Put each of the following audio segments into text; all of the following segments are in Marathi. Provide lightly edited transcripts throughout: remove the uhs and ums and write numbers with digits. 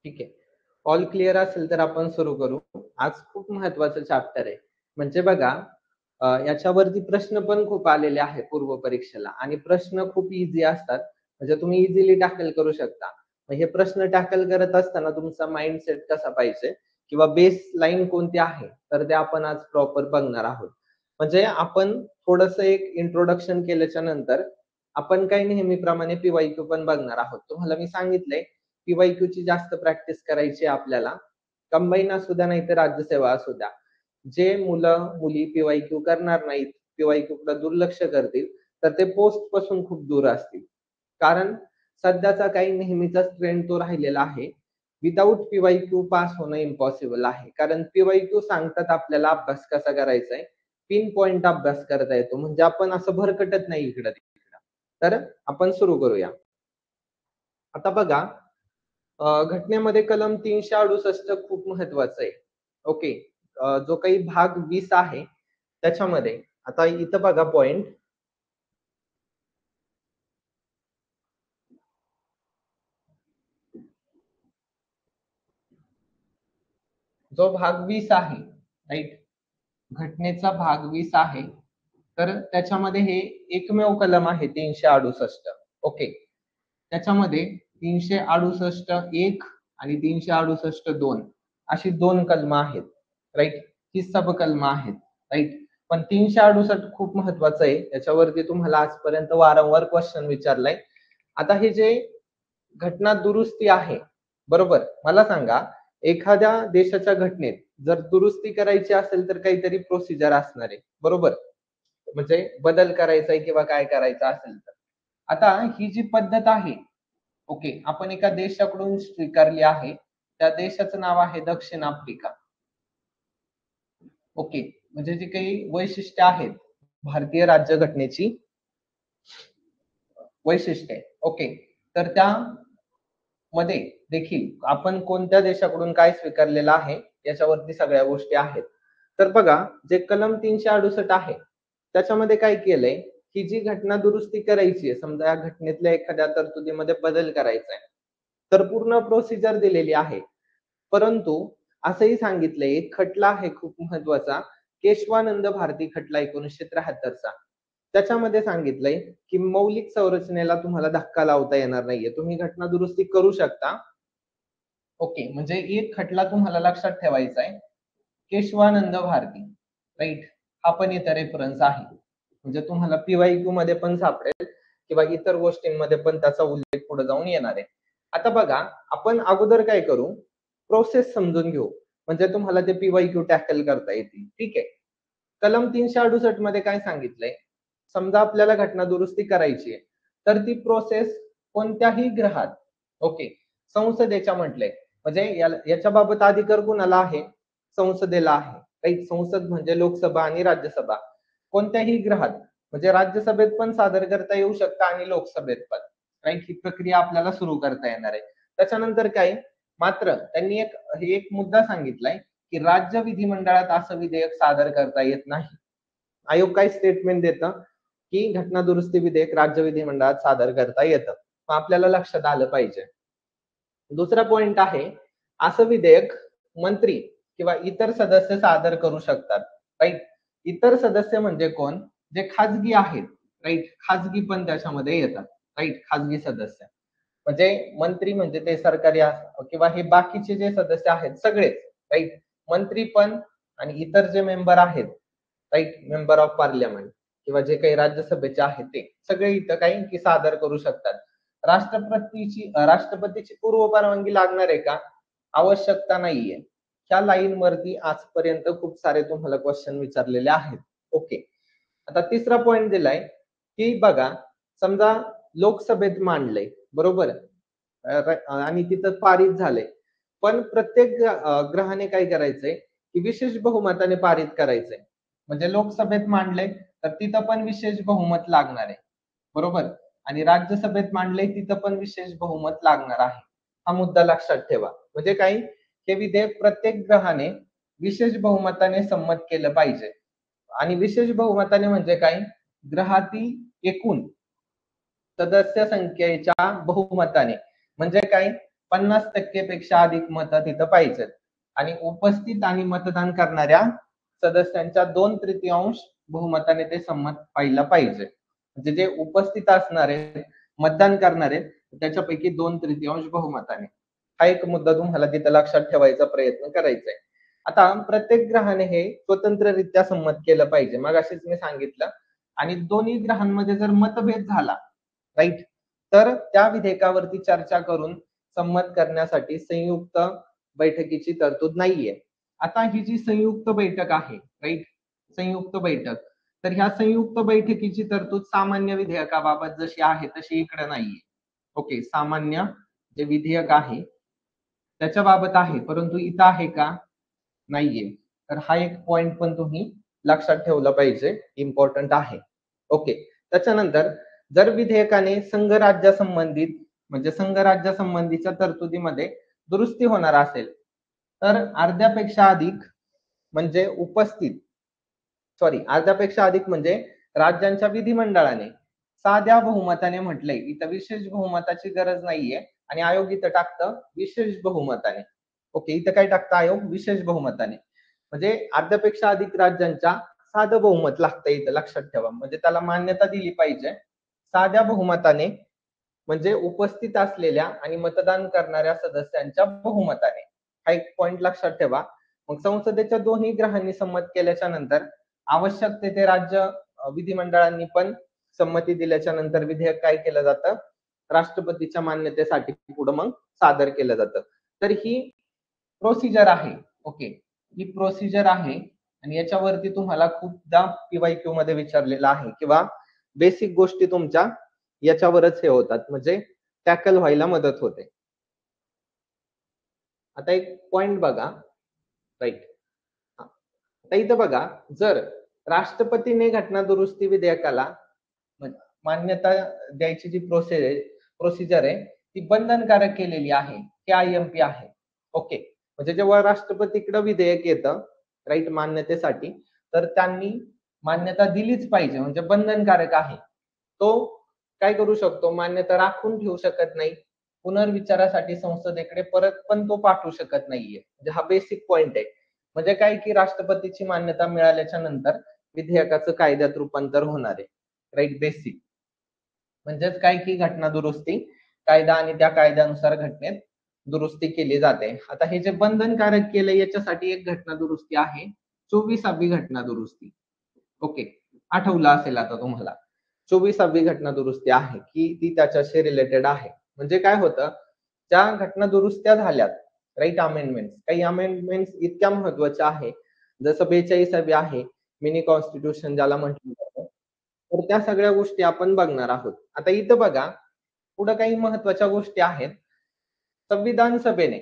ठीक आहे. ऑल क्लिअर असेल तर आपण सुरू करू. आज खूप महत्त्वाचं चॅप्टर आहे. म्हणजे बघा याच्यावरती प्रश्न पण खूप आलेले आहेत पूर्व परीक्षेला आणि प्रश्न खूप ईझी असतात. म्हणजे तुम्ही इझिली टॅकल करू शकता. मग हे प्रश्न टॅकल करत असताना तुमचा माइंडसेट कसा पाहिजे किंवा बेस लाईन कोणती आहे, तर ते आपण आज प्रॉपर बघणार आहोत. म्हणजे आपण थोडंसं एक इंट्रोडक्शन केल्याच्या नंतर आपण काही नेहमीप्रमाणे पी-वाय-क्यू पण बघणार आहोत. तुम्हाला मी सांगितलंय पी-वाय-क्यूची जास्त प्रॅक्टिस करायची आहे आपल्याला. कंबाईन असू द्या नाहीतर राज्यसेवा असू द्या. जे मुलं-मुली पी-वाय-क्यू करणार नाहीत, पी-वाय-क्यूकडे दुर्लक्ष करतील, तर ते पोस्टपासून खूप दूर असतील. कारण सध्याचा काही नेहमीचाच ट्रेंड तो राहिलेला आहे. विथआऊट पी-वाय-क्यू पास होणं इम्पॉसिबल आहे. कारण पी-वाय-क्यू सांगतात आपल्याला अभ्यास कसा करायचा आहे. पिन पॉइंट अभ्यास करता येतो. म्हणजे आपण असं भरकटत नाही इकडं-तिकडं. तर आपण सुरू करूया. आता बघा घटनेमध्ये कलम 368 खूप महत्वाचं आहे. ओके. जो काही भाग 20 आहे त्याच्यामध्ये आता इथं बघा पॉइंट जो भाग 20 आहे, राइट? घटनेचा भाग 20 आहे. तर त्याच्यामध्ये हे एकमेव कलम आहे 368. ओके. त्याच्यामध्ये 368 1 आणि 368 2 अशी 2 कलमं आहेत. राइट? ही सबकलमं आहेत. राइट? पण 368 खूप महत्वाचं आहे. त्याच्यावरती तुम्हाला आजपर्यंत वारंवार क्वेश्चन विचारलाय. आता हे जे घटना दुरुस्ती आहे, बरोबर? मला सांगा एखाद्या देशाच्या घटनेत जर दुरुस्ती करायची असेल तर काहीतरी प्रोसिजर असणार आहे, बरोबर? म्हणजे बदल करायचा आहे किंवा काय करायचं असेल तर. आता ही जी पद्धत आहे, ओके, आपण एका देशाकडून स्वीकारली आहे. त्या देशाचं नाव आहे दक्षिण आफ्रिका. ओके. म्हणजे जी काही वैशिष्ट्य आहेत भारतीय राज्यघटनेची वैशिष्ट्ये. ओके. तर त्यामध्ये देखील आपण कोणत्या देशाकडून काय स्वीकारलेलं आहे याच्यावरती सगळ्या गोष्टी आहेत. तर बघा जे कलम 368 आहे त्याच्यामध्ये काय केलंय, ही जी घटना दुरुस्ती करायची आहे, समजा या घटनेतल्या एखाद्या तरतुदीमध्ये बदल करायचा आहे, तर पूर्ण प्रोसिजर दिलेली आहे. परंतु असंही सांगितलंय एक खटला आहे खूप महत्वाचा, केशवानंद भारती खटला 1973 चा. त्याच्यामध्ये सांगितलंय की मौलिक संरचनेला तुम्हाला धक्का लावता येणार नाहीये. तुम्ही घटना दुरुस्ती करू शकता. ओके. म्हणजे एक खटला तुम्हाला लक्षात ठेवायचा आहे. केशवानंद भारती, राइट? हा पण इथं रेफरन्स आहे. म्हणजे तुम्हाला पी-वाय-क्यू मध्ये पण सापडेल किंवा इतर गोष्टींमध्ये पण त्याचा उल्लेख पुढे जाऊन येणार आहे. आता बघा आपण अगोदर काय करू, प्रोसेस समजून घेऊ. म्हणजे तुम्हाला ते पी-वाय-क्यू टॅकल करता येतील. ठीक आहे. कलम 368 मध्ये काय सांगितलंय, समजा आपल्याला घटना दुरुस्ती करायची आहे, तर ती प्रोसेस कोणत्याही ग्रहात, ओके, संसदेच्या म्हटलंय. म्हणजे याच्याबाबत अधिकार कुणाला आहे? संसदेला आहे. राइट? संसद म्हणजे लोकसभा आणि राज्यसभा. कोणत्याही ग्रहात म्हणजे राज्यसभेत पण सादर करता येऊ शकतं आणि लोकसभेत पण. राइट? ही प्रक्रिया आपल्याला सुरू करता येणार आहे. त्याच्यानंतर काय? मात्र त्यांनी एक मुद्दा सांगितलाय की राज्य विधिमंडळात असं विधेयक सादर करता येत नाही. आयोग काय स्टेटमेंट देतं की घटना दुरुस्ती विधेयक राज्य विधिमंडळात सादर करता येतं. मग आपल्याला लक्षात आलं पाहिजे. दुसरा पॉइंट आहे, असं विधेयक मंत्री किंवा इतर सदस्य सादर करू शकतात. राइट? इतर सदस्य म्हणजे कोण? जे खाजगी आहेत. राइट? खाजगी पण त्याच्यामध्ये येतात. राइट? खाजगी सदस्य. म्हणजे मंत्री म्हणजे ते सरकारी किंवा हे बाकीचे जे सदस्य आहेत सगळेच. राइट? मंत्री पण आणि इतर जे मेंबर आहेत, राइट? मेंबर ऑफ पार्लिमेंट किंवा जे काही राज्यसभेचे आहेत ते सगळे इथं काही की सादर करू शकतात. राष्ट्रपतीची पूर्व परवानगी लागणार आहे का? आवश्यकता नाहीये. ह्या लाईन वरती आजपर्यंत खूप सारे तुम्हाला क्वेश्चन विचारलेले आहेत. ओके. आता तिसरा पॉइंट दिलाय की बघा समजा लोकसभेत मांडलंय, बरोबर? आणि तिथं पारित झालंय. पण प्रत्येक ग्रहाने काय करायचंय की विशेष बहुमताने पारित करायचंय. म्हणजे लोकसभेत मांडलंय तर तिथं पण विशेष बहुमत लागणार आहे. बरोबर? आणि राज्यसभेत मांडलंय तिथं पण विशेष बहुमत लागणार आहे. हा मुद्दा लक्षात ठेवा. म्हणजे काय? हे विधेयक प्रत्येक ग्रहाने विशेष बहुमताने संमत केलं पाहिजे. आणि विशेष बहुमताने म्हणजे काय? ग्रहातील एकूण सदस्य संख्येच्या बहुमताने. म्हणजे काय? 50% पेक्षा अधिक मतं तिथं पाहिजेत आणि उपस्थित आणि मतदान करणाऱ्या सदस्यांच्या 2/3 बहुमताने ते संमत व्हायला पाहिजे. म्हणजे जे उपस्थित असणार आहेत, मतदान करणार आहेत, त्याच्यापैकी 2/3 बहुमताने. हा एक मुद्दा तुम्हाला तिथं लक्षात ठेवायचा प्रयत्न करायचा आहे. आता प्रत्येक ग्रहाने हे स्वतंत्ररित्या संमत केलं पाहिजे. मगाशीच मी सांगितलं आणि दोन्ही ग्रहांमध्ये जर मतभेद झाला, राइट? तर त्या विधेयकावरती चर्चा करून संमत करण्यासाठी संयुक्त बैठकीची तरतूद नाहीये. आता ही जी संयुक्त बैठक आहे, राइट? संयुक्त बैठक. तर ह्या संयुक्त बैठकीची तरतूद सामान्य विधेयकाबाबत जशी आहे तशी इकडे नाहीये. ओके, सामान्य जे विधेयक आहे त्याच्याबाबत आहे, परंतु इथं आहे का? नाहीये. तर हा एक पॉइंट पण तुम्ही लक्षात ठेवला पाहिजे, इम्पॉर्टंट आहे. ओके. त्याच्यानंतर जर विधेयकाने संघराज्यासंबंधित म्हणजे संघराज्यासंबंधीच्या तरतुदीमध्ये दुरुस्ती होणार असेल, तर अर्ध्यापेक्षा अधिक म्हणजे उपस्थित अर्ध्यापेक्षा अधिक म्हणजे राज्यांच्या विधिमंडळाने साध्या बहुमताने म्हटलंय. इथं विशेष बहुमताची गरज नाहीये आणि आयोग इथं टाकतं विशेष बहुमताने. ओके, इथं काय टाकतं आयोग? विशेष बहुमताने. म्हणजे अर्ध्यापेक्षा अधिक राज्यांच्या साधं बहुमत लागतं इथं, लक्षात ठेवा. म्हणजे त्याला मान्यता दिली पाहिजे. साध्या बहुमताने म्हणजे उपस्थित असलेल्या आणि मतदान करणाऱ्या सदस्यांच्या बहुमताने. हा एक पॉइंट लक्षात ठेवा. मग संसदेच्या दोन्ही गृहांनी संमत केल्याच्या नंतर आवश्यक तेथे राज्य विधिमंडळांनी पण संमती दिल्याच्या नंतर विधेयक काय केलं जातं? राष्ट्रपतीच्या मान्यतेसाठी पुढे मग सादर केलं जातं. तर ही प्रोसिजर आहे. ओके, ही प्रोसिजर आहे आणि याच्यावरती तुम्हाला खूपदा PYQ मध्ये विचारलेलं आहे किंवा बेसिक गोष्टी तुमच्या याच्यावरच हे होतात, म्हणजे टॅकल व्हायला मदत होते. आता एक पॉइंट बघा, राइट? आता इथं बघा, जर राष्ट्रपतीने घटना दुरुस्ती विधेयकाला मान्यता द्यायची जी प्रोसिजर आहे ती बंधनकारक केलेली आहे. हे IMP आहे. ओके, म्हणजे जेव्हा राष्ट्रपतीकडे विधेयक येतं, राइट, मान्यतेसाठी, तर त्यांनी मान्यता दिलीच पाहिजे, म्हणजे बंधनकारक आहे. तो काय करू शकतो? मान्यता राखून ठेवू शकत नाही. पुनर्विचारासाठी संसदेकडे परत पण तो पाठवू शकत नाहीये. म्हणजे हा बेसिक पॉइंट आहे. म्हणजे काय की राष्ट्रपतीची मान्यता मिळाल्याच्या नंतर विधेयकाचं कायद्यात रूपांतर होणार आहे. Right, basic. म्हणजेच काय की घटना दुरुस्ती कायदा आणि त्या कायद्यानुसार घटनेत दुरुस्ती केली जाते. आता हे जे बंधनकारक केलं याच्यासाठी एक घटना दुरुस्ती आहे, 24वी घटना दुरुस्ती. ओके, आठवलं असेल आता तुम्हाला. 24वी घटना दुरुस्ती आहे की ती त्याच्याशी रिलेटेड आहे. म्हणजे काय होतं, ज्या घटना दुरुस्त्या झाल्यात, राइट, अमेंडमेंट, काही अमेंडमेंट्स इतक्या महत्वाच्या आहे, जसं 42वी आहे, मिनी कॉन्स्टिट्यूशन ज्याला म्हटलं जातं. तर त्या सगळ्या गोष्टी आपण बघणार आहोत. आता इथं बघा, पुढे काही महत्वाच्या गोष्टी आहेत. संविधान सभेने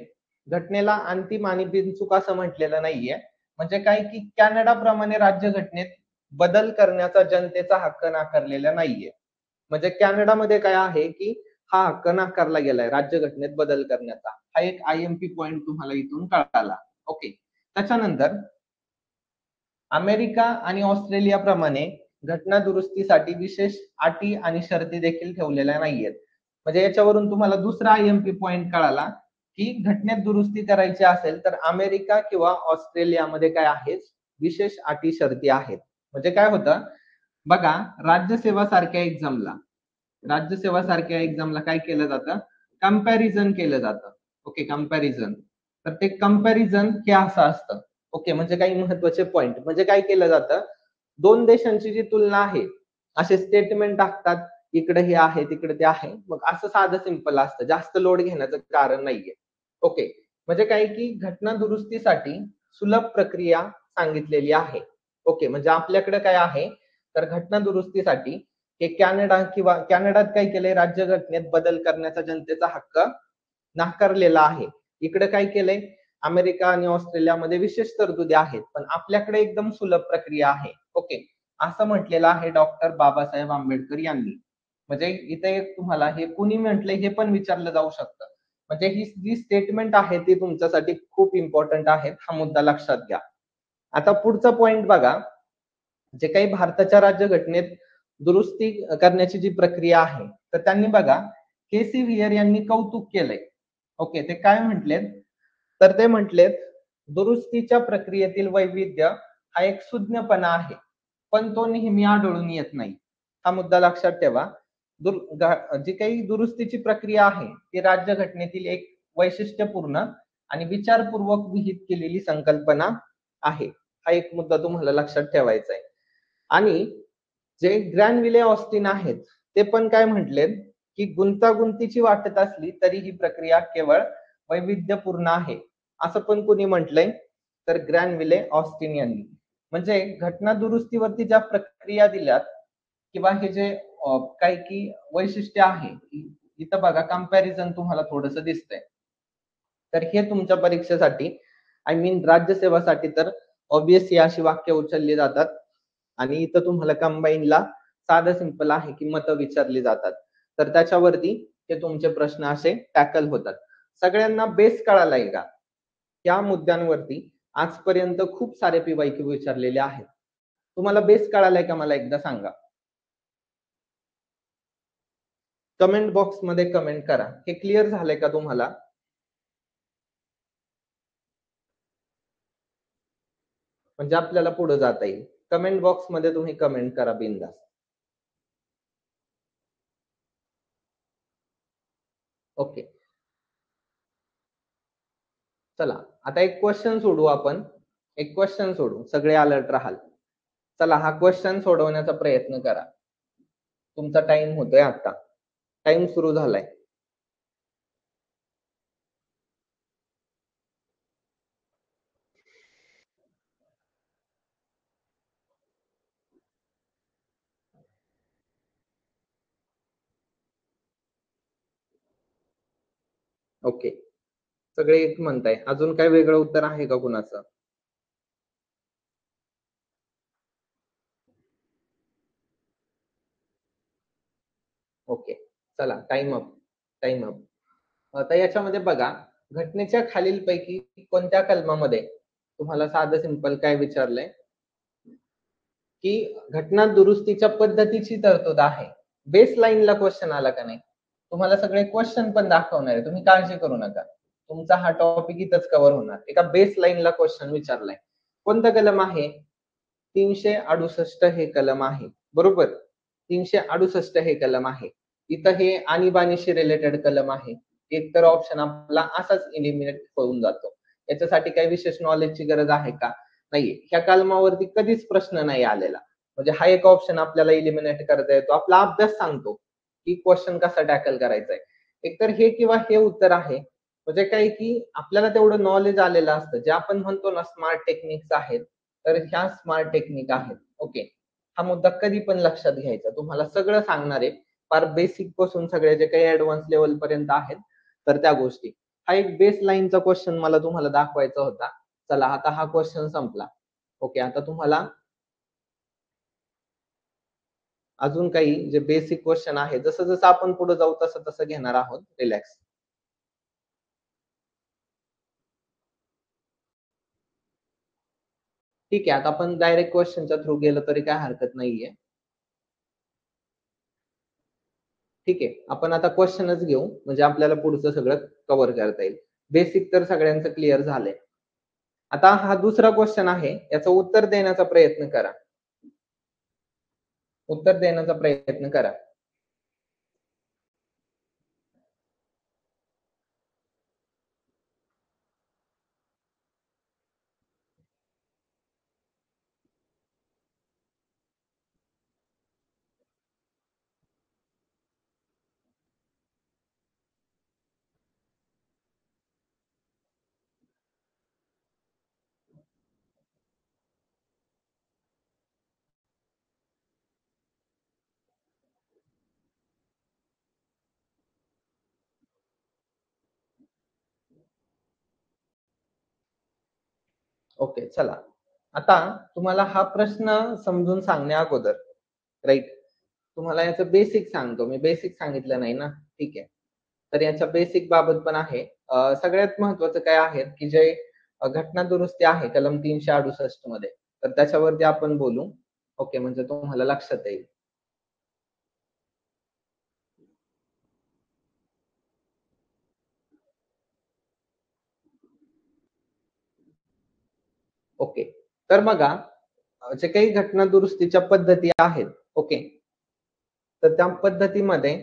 घटनेला अंतिम आणि बिनचूक असं म्हटलेलं नाहीये. म्हणजे काय की कॅनडाप्रमाणे राज्यघटनेत बदल करण्याचा जनतेचा हक्क नाकारलेला नाहीये. म्हणजे कॅनडामध्ये काय आहे की हा हक्क नाकारला गेलाय राज्यघटनेत बदल करण्याचा. हा एक IMP पॉइंट तुम्हाला इथून कळाला. ओके. त्याच्यानंतर अमेरिका आणि ऑस्ट्रेलियाप्रमाणे घटना दुरुस्तीसाठी विशेष अटी आणि शर्ती देखील ठेवलेल्या नाहीयेत. म्हणजे याच्यावरून तुम्हाला दुसरा IMP पॉइंट कळाला की घटनेत दुरुस्ती करायची असेल तर अमेरिका किंवा ऑस्ट्रेलियामध्ये काय आहेत? विशेष अटी शर्ती आहेत. म्हणजे काय होतं बघा, राज्यसेवा सारख्या एक्झामला काय केलं जातं? कंपॅरिझन केलं जातं. Okay, comparison. तर ते कंपॅरिझन हे असं असतं. ओके, म्हणजे काही महत्वाचे पॉइंट, म्हणजे काय केलं जातं? दोन देशांची जी तुलना आहे, असे स्टेटमेंट टाकतात, इकडे हे आहे, तिकडे ते आहे. मग असं साधं सिंपल असतं, जास्त लोड घेण्याचं कारण नाहीये. ओके, म्हणजे काय की घटना दुरुस्तीसाठी सुलभ प्रक्रिया सांगितलेली आहे. ओके, म्हणजे आपल्याकडे काय आहे, तर घटना दुरुस्तीसाठी हे कॅनडात काय केलंय, राज्यघटनेत बदल करण्याचा जनतेचा हक्क नाकारलेला आहे. इकडे काय केलंय, अमेरिका आणि ऑस्ट्रेलियामध्ये विशेष तरतुदी आहेत, पण आपल्याकडे एकदम सुलभ प्रक्रिया आहे. ओके, असं म्हटलेलं आहे डॉक्टर बाबासाहेब आंबेडकर यांनी. म्हणजे इथे तुम्हाला हे कुणी म्हटलंय हे पण विचारलं जाऊ शकतं. म्हणजे ही जी स्टेटमेंट आहे ती तुमच्यासाठी खूप इम्पॉर्टंट आहे. हा मुद्दा लक्षात घ्या. आता पुढचा पॉइंट बघा, जे काही भारताच्या राज्यघटनेत दुरुस्ती करण्याची जी प्रक्रिया आहे, तर त्यांनी बघा, KC व्हियर यांनी कौतुक केलंय. ओके, ते काय म्हटलेत? तर ते म्हटलेत, दुरुस्तीच्या प्रक्रियेतील वैविध्य हा एक सुज्ञपणा आहे, पण तो नेहमी आढळून येत नाही. हा मुद्दा लक्षात ठेवा. जी काही दुरुस्तीची प्रक्रिया आहे, ती राज्यघटनेतील एक वैशिष्ट्यपूर्ण आणि विचारपूर्वक विहित केलेली संकल्पना आहे. हा एक मुद्दा तुम्हाला लक्षात ठेवायचा आहे. आणि जे ग्रॅनविले ऑस्टिन आहेत, ते पण काय म्हटलेत, की गुंतागुंतीची वाटत असली तरी ही प्रक्रिया केवळ वैविध्यपूर्ण आहे, असं पण कोणी म्हटलंय? तर ग्रॅनविले ऑस्टिन यांनी. म्हणजे घटना दुरुस्तीवरती ज्या प्रक्रिया दिल्यात किंवा हे जे काही की वैशिष्ट्य आहे, इथं बघा कंपॅरिझन तुम्हाला थोडंसं दिसतंय. तर हे तुमच्या परीक्षेसाठी आय मीन राज्यसेवासाठी तर ऑब्व्हियसली अशी वाक्य उचलली जातात आणि इथं तुम्हाला कंबाईनला साधं सिंपल आहे की मतं विचारली जातात. तर त्याच्यावरती हे तुमचे प्रश्न असे टॅकल होतात. सगळ्यांना बेस कळालाय का? या मुद्द्यांवरती आजपर्यंत खूप सारे पीवायक्यू विचारलेले आहेत. तुम्हाला बेस कळालाय का मला एकदा सांगा? कमेंट बॉक्समध्ये कमेंट करा. हे क्लिअर झालंय का तुम्हाला? म्हणजे आपल्याला पुढे जाता येईल. कमेंट बॉक्समध्ये तुम्ही कमेंट करा बिनधास्त. ओके. चला, आता एक क्वेश्चन सोडू आपण. एक क्वेश्चन सोडू. सगळे अलर्ट राहाल. चला, हा क्वेश्चन सोडवण्याचा प्रयत्न करा. तुमचा टाइम होतोय आता. टाइम सुरू झालाय. ओके. सगळे एक म्हणताय. अजून काय वेगळं उत्तर आहे का कुणाचं? ओके. चला, टाइम अप. Time up. आता याच्यामध्ये बघा, घटनेच्या खालीलपैकी कोणत्या कलमामध्ये तुम्हाला साधं सिंपल काय विचारलंय, की घटना दुरुस्तीच्या पद्धतीची तरतूद आहे. बेस लाईनला क्वेश्चन आला का नाही? तुम्हाला सगळे क्वेश्चन पण दाखवणार आहे. तुम्ही काळजी करू नका. तुमचा हा टॉपिक इथंच कव्हर होणार. एका बेस लाईनला क्वेश्चन विचारलाय. कोणतं कलम आहे? 368 हे कलम आहे. बरोबर? 368 हे कलम आहे. इथं हे आणीबाणीशी रिलेटेड कलम आहे. एक तर ऑप्शन आपला असाच इलिमिनेट होऊन जातो. याच्यासाठी काही विशेष नॉलेजची गरज आहे का? नाहीये. ह्या कलमावरती कधीच प्रश्न नाही आलेला. म्हणजे हा एक ऑप्शन आपल्याला इलिमिनेट करता येतो. आपला अभ्यास सांगतो, की क्वेश्चन कसा टॅकल करायचा आहे. एकतर हे किंवा हे उत्तर आहे. म्हणजे काय की आपल्याला तेवढं नॉलेज आलेलं असतं. जे आपण म्हणतो ना स्मार्ट टेक्निक्स आहेत, तर ह्या स्मार्ट टेक्निक आहेत. ओके. हा मुद्दा कधी पण लक्षात घ्यायचा. तुम्हाला सगळं सांगणार आहे. फार बेसिक पासून सगळे जे काही ऍडव्हान्स लेवल पर्यंत आहेत, तर त्या गोष्टी. हा एक बेस लाईनचा क्वेश्चन मला तुम्हाला दाखवायचा होता. चला, आता हा क्वेश्चन संपला. ओके. आता तुम्हाला अजून काही जे बेसिक क्वेश्चन आहे, जसं-जसं आपण पुढे जाऊ तसं-तसं घेणार आहोत. रिलॅक्स. ठीक आहे. आता आपण डायरेक्ट क्वेश्चनच्या थ्रू गेलो तरी काही हरकत नाहीये. ठीक आहे. आपण आता क्वेश्चनच घेऊ, म्हणजे आपल्याला पुढचं सगळं कव्हर करता येईल. बेसिक तर सगळ्यांचं क्लिअर झालंय. आता हा दुसरा क्वेश्चन आहे. याचं उत्तर देण्याचा प्रयत्न करा. उत्तर देण्याचा प्रयत्न करा. ओके, चला. आता तुम्हाला हा प्रश्न समजून सांगण्या अगोदर, राइट? तुम्हाला याचं बेसिक सांगतो. मी बेसिक सांगितलं नाही ना? ठीक आहे. तर याच्या बेसिक बाबत पण आहे. सगळ्यात महत्त्वाचं काय आहे, की जे घटना दुरुस्ती आहे कलम 368 मध्ये, तर त्याच्यावरती आपण बोलू. ओके, म्हणजे तुम्हाला लक्षात येईल. ओके. तर बघा जे काही घटना दुरुस्तीच्या पद्धती आहेत, ओके. तर त्या पद्धतीमध्ये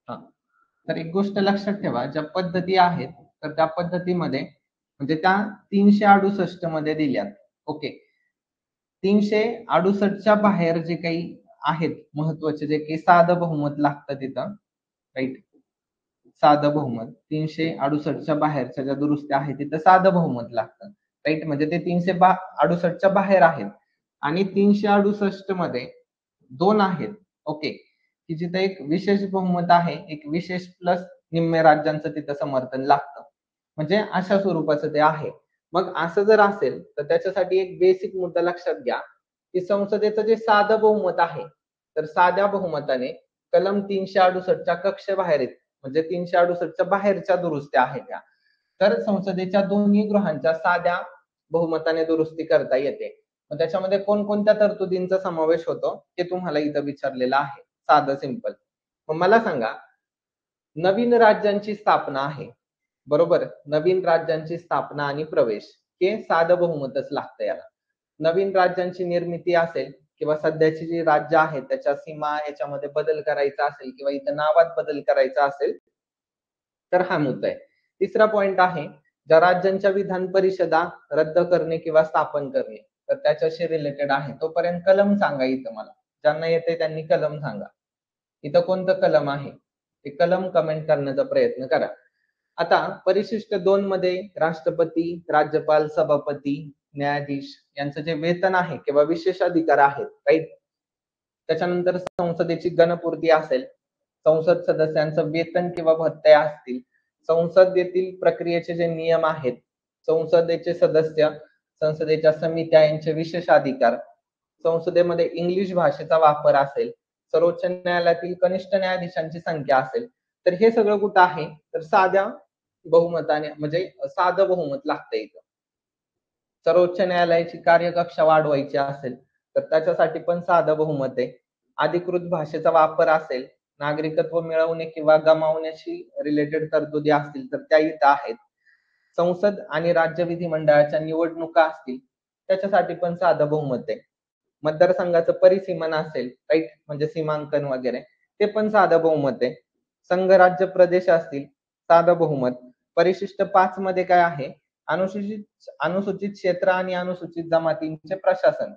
हां. तर एक गोष्ट लक्षात ठेवा, ज्या पद्धती आहेत, तर त्या पद्धतीमध्ये म्हणजे त्या 368 मध्ये दिल्यात. ओके. 368च्या बाहेर जे काही आहेत महत्त्वाचे जे काही साधं बहुमत लागतं तिथं, राइट? साधं बहुमत 368च्या बाहेरच्या ज्या दुरुस्त्या आहेत तिथं साधं बहुमत लागतं. राइट? म्हणजे ते 368च्या बाहेर आहेत आणि 368 मध्ये 2 आहेत. ओके. की जिथं एक विशेष बहुमत आहे, एक विशेष प्लस निम्मे राज्यांचं तिथं समर्थन लागतं. म्हणजे अशा स्वरूपाचं ते आहे. मग असं जर असेल, तर त्याच्यासाठी एक बेसिक मुद्दा लक्षात घ्या, की संसदेचं जे साधं बहुमत आहे, तर साध्या बहुमताने कलम 368च्या कक्षेबाहेर आहेत. म्हणजे 368च्या बाहेरच्या दुरुस्त्या आहेत त्या. तर संसदेच्या दोन्ही गृहांच्या साध्या बहुमताने दुरुस्ती करता येते. मग त्याच्यामध्ये कोणकोणत्या तरतुदींचा समावेश होतो, हे तुम्हाला इथं विचारलेलं आहे. साधं सिंपल. मग मला सांगा, नवीन राज्यांची स्थापना आहे. बरोबर? नवीन राज्यांची स्थापना आणि प्रवेश हे साधं बहुमतच लागतं याला. नवीन राज्यांची निर्मिती असेल किंवा सध्याची जी राज्य आहेत त्याच्या सीमा याच्यामध्ये बदल करायचा असेल किंवा इथं नावात बदल करायचा असेल, तर हा मुद्दा आहे. तिसरा पॉइंट आहे, ज्या राज्यांच्या विधान परिषदा रद्द करणे किंवा स्थापन करणे, तर त्याच्याशी रिलेटेड आहे. तोपर्यंत कलम सांगा इथं मला. ज्यांना येतंय त्यांनी कलम सांगा. इथं कोणतं कलम आहे? ते कलम कमेंट करण्याचा प्रयत्न करा. आता परिशिष्ट 2 मध्ये राष्ट्रपती, राज्यपाल, सभापती, न्यायाधीश यांचं जे वेतन आहे किंवा विशेष अधिकार आहेत, राइट? त्याच्यानंतर संसदेची गणपूर्ती असेल, संसद सदस्यांचं वेतन किंवा भत्ते असतील, संसदेतील प्रक्रियेचे जे नियम आहेत, संसदेचे सदस्य, संसदेच्या समित्या यांचे विशेष अधिकार, संसदेमध्ये इंग्लिश भाषेचा वापर असेल, सर्वोच्च न्यायालयातील कनिष्ठ न्यायाधीशांची संख्या असेल, तर हे सगळं कुठं आहे? तर साध्या बहुमताने म्हणजे साधं बहुमत लागतं इथं. सर्वोच्च न्यायालयाची कार्यकक्षा वाढवायची असेल, तर त्याच्यासाठी पण साधं बहुमत आहे. अधिकृत भाषेचा वापर असेल, नागरिकत्व मिळवणे किंवा गमावण्याशी रिलेटेड तरतुदी असतील, तर त्या इथं आहेत. संसद आणि राज्य विधिमंडळाच्या निवडणुका असतील, त्याच्यासाठी पण साधं बहुमत आहे. मतदारसंघाचं परिसीमन असेल, राइट? म्हणजे सीमांकन वगैरे, ते पण साधं बहुमत आहे. संघ, राज्य, प्रदेश असतील, साधं बहुमत. परिशिष्ट 5 मध्ये काय आहे? अनुसूचित अनुसूचित क्षेत्र आणि अनुसूचित जमातींचे प्रशासन.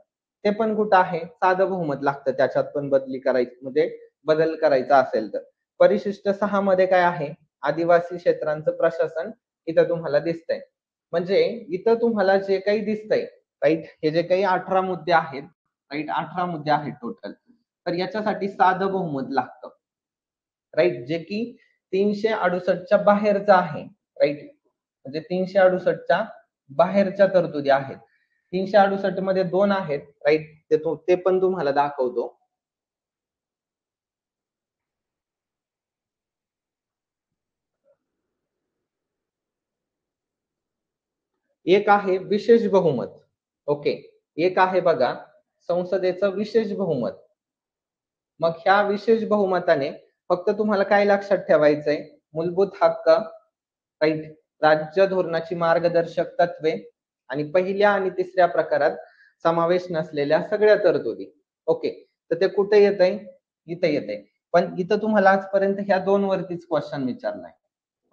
ते पण कुठं आहे? साधं बहुमत लागतं त्याच्यात पण बदली करायची म्हणजे बदल करायचा असेल तर. परिशिष्ट 6 मध्ये काय आहे? आदिवासी क्षेत्रांचं प्रशासन इथं तुम्हाला दिसतंय. म्हणजे इथं तुम्हाला जे काही दिसतंय, राइट? हे जे काही 18 मुद्दे आहेत, राइट? 18 मुद्दे आहेत टोटल. तर याच्यासाठी साधं बहुमत लागतं. राइट? जे की 368च्या बाहेरचं आहे, राइट? म्हणजे 368च्या बाहेरच्या तरतुदी आहेत. 368 मध्ये 2 आहेत, राइट? ते पण तुम्हाला दाखवतो. एक आहे विशेष बहुमत. ओके. एक आहे बघा संसदेचं विशेष बहुमत. मग ह्या विशेष बहुमताने फक्त तुम्हाला काय लक्षात ठेवायचंय? मूलभूत हक्क, राइट? राज्य धोरणाची मार्गदर्शक तत्त्वे आणि पहिल्या आणि तिसऱ्या प्रकारात समावेश नसलेल्या सगळ्या तरतुदी. ओके. तर ते कुठे येतंय? इथं येतंय. पण इथं तुम्हाला आजपर्यंत ह्या 2 वरतीच क्वेशन विचारलाय.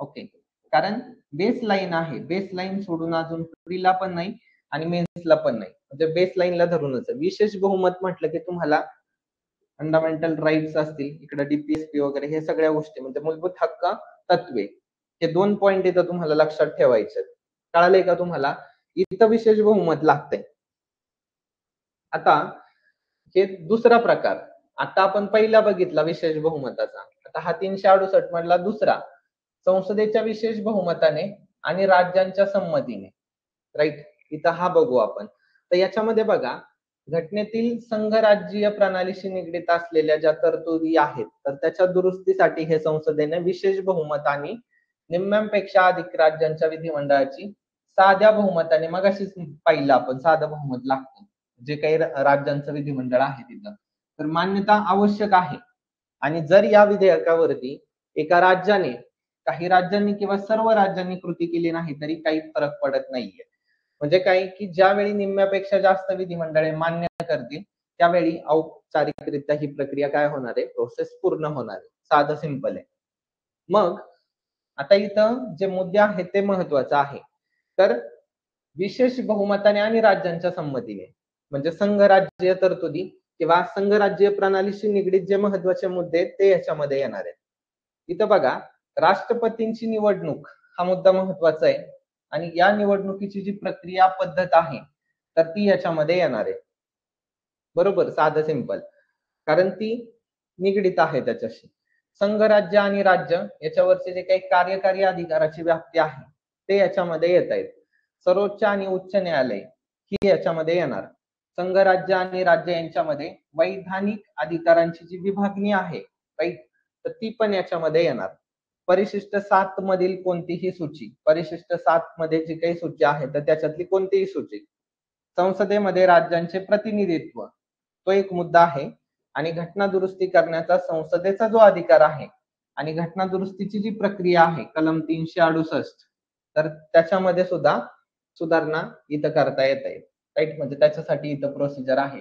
ओके. कारण बेसलाईन आहे. बेसलाईन सोडून अजून प्रीला पण नाही आणि मेन्सला पण नाही. म्हणजे बेसलाईनला धरूनच आहे. विशेष बहुमत म्हटलं की तुम्हाला फंडामेंटल राइट्स असतील, इकडे डी वगैरे हे सगळ्या गोष्टी म्हणजे मूलभूत हक्क, तत्त्वे हे 2 पॉइंट इथं तुम्हाला लक्षात ठेवायचे आहेत. कळालंय का तुम्हाला? इथं विशेष बहुमत लागतंय. आता हे दुसरा प्रकार. आता आपण पहिला बघितला विशेष बहुमताचा. आता हा 368 मधला दुसरा. संसदेच्या विशेष बहुमताने आणि राज्यांच्या संमतीने. राइट? इथं हा बघू आपण. तर याच्यामध्ये बघा, घटनेतील संघराज्यीय प्रणालीशी निगडीत असलेल्या ज्या तरतुदी आहेत, तर त्याच्या दुरुस्तीसाठी हे संसदेने विशेष बहुमत आणि निम्म्यापेक्षा अधिक राज्यांच्या विधिमंडळाची साध्या बहुमताने मगाशीच पाहिलं आपण साधं बहुमत लागतं. जे काही राज्यांचं विधिमंडळ आहे तिथं. तर मान्यता आवश्यक आहे. आणि जर या विधेयकावरती एका राज्याने, काही राज्यांनी किंवा सर्व राज्यांनी कृती केली नाही तरी काही फरक पडत नाहीये. म्हणजे काय की ज्यावेळी निम्म्यापेक्षा जास्त विधिमंडळे मान्य करतील त्यावेळी औपचारिकरित्या ही प्रक्रिया काय होणार आहे, प्रोसेस पूर्ण होणार आहे. साधं सिंपल आहे. मग आता इथं जे मुद्दे आहेत ते महत्वाचं आहे. तर विशेष बहुमताने आणि राज्यांच्या संमतीने म्हणजे संघराज्य तरतुदी किंवा संघराज्य प्रणालीशी निगडीत जे महत्वाचे मुद्दे आहेत ते याच्यामध्ये येणार आहेत. इथं बघा, राष्ट्रपतींची निवडणूक हा मुद्दा महत्वाचा आहे आणि या निवडणुकीची जी प्रक्रिया पद्धत आहे तर ती याच्यामध्ये येणार आहे. बरोबर, साधं सिंपल, कारण ती निगडीत आहे त्याच्याशी. संघराज्य आणि राज्य याच्यावरचे जे काही कार्यकारी अधिकाराची व्याप्ती आहे ते याच्यामध्ये येत आहेत. सर्वोच्च आणि उच्च न्यायालय ही याच्यामध्ये येणार. संघराज्य आणि राज्य यांच्यामध्ये वैधानिक अधिकारांची जी विभागणी आहे, राईट, तर ती पण याच्यामध्ये येणार. परिशिष्ट 7 मधील कोणतीही सूची, परिशिष्ट 7 मध्ये जी काही सूची आहे तर त्याच्यातली कोणतीही सूची, संसदेमध्ये राज्यांचे प्रतिनिधित्व, तो एक मुद्दा आहे. आणि घटना दुरुस्ती करण्याचा संसदेचा जो अधिकार आहे आणि घटना दुरुस्तीची जी प्रक्रिया आहे कलम 368, तर त्याच्यामध्ये सुद्धा सुधारणा इथं करता येत आहे. राईट, म्हणजे त्याच्यासाठी इथं प्रोसिजर आहे.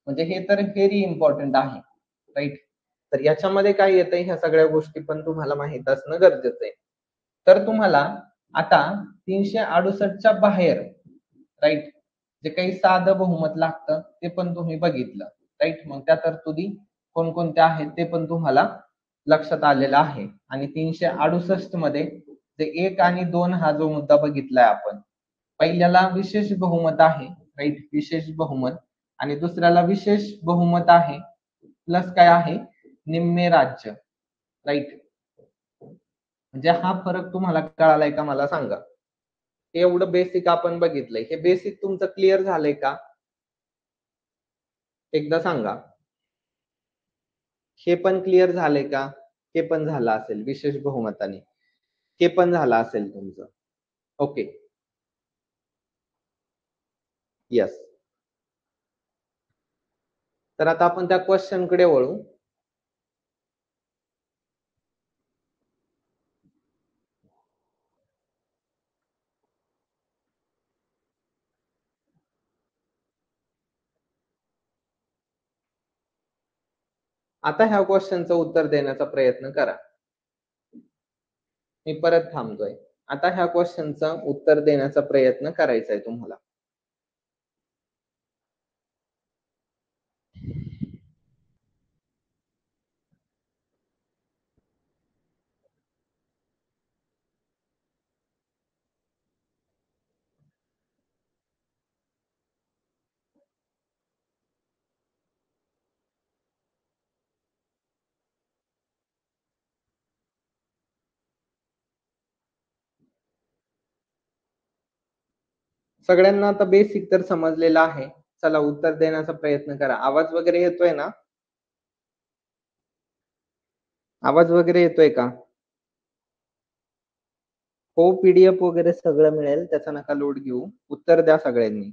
म्हणजे हे तर व्हेरी इम्पॉर्टंट आहे. राईट, तर याच्यामध्ये काय येतंय ह्या सगळ्या गोष्टी पण तुम्हाला माहित असणं गरजेचं आहे. तर तुम्हाला आता 368च्या बाहेर, राईट, जे काही साधं बहुमत लागतं ते पण तुम्ही बघितलं. राईट, मग त्या तरतुदी कोणकोणत्या आहेत ते पण तुम्हाला लक्षात आलेलं आहे. आणि 368 मध्ये जे 1 आणि 2 हा जो मुद्दा बघितलाय आपण, पहिल्याला विशेष बहुमत आहे, राईट, विशेष बहुमत, आणि दुसऱ्याला विशेष बहुमत आहे प्लस काय आहे, निम्मे राज्य. राईट, म्हणजे हा फरक तुम्हाला कळालाय का मला सांगा. एवढं बेसिक आपण बघितलंय, हे बेसिक तुमचं क्लिअर झालंय का एकदा सांगा. हे पण क्लिअर झालंय का? हे पण झालं असेल विशेष बहुमताने, हे पण झालं असेल तुमचं. Okay, yes. तर आता आपण त्या क्वेश्चन कडे वळू. आता ह्या क्वेश्चनचं उत्तर देण्याचा प्रयत्न करा. मी परत थांबतोय. आता ह्या क्वेश्चनचं उत्तर देण्याचा प्रयत्न करायचा आहे तुम्हाला. सगळ्यांना आता बेसिक तर समजलेलं आहे. चला उत्तर देण्याचा प्रयत्न करा. आवाज वगैरे येतोय ना? आवाज वगैरे येतोय का? हो, पीडीएफ वगैरे सगळं मिळेल, त्याचा नका लोड घेऊ. उत्तर द्या सगळ्यांनी.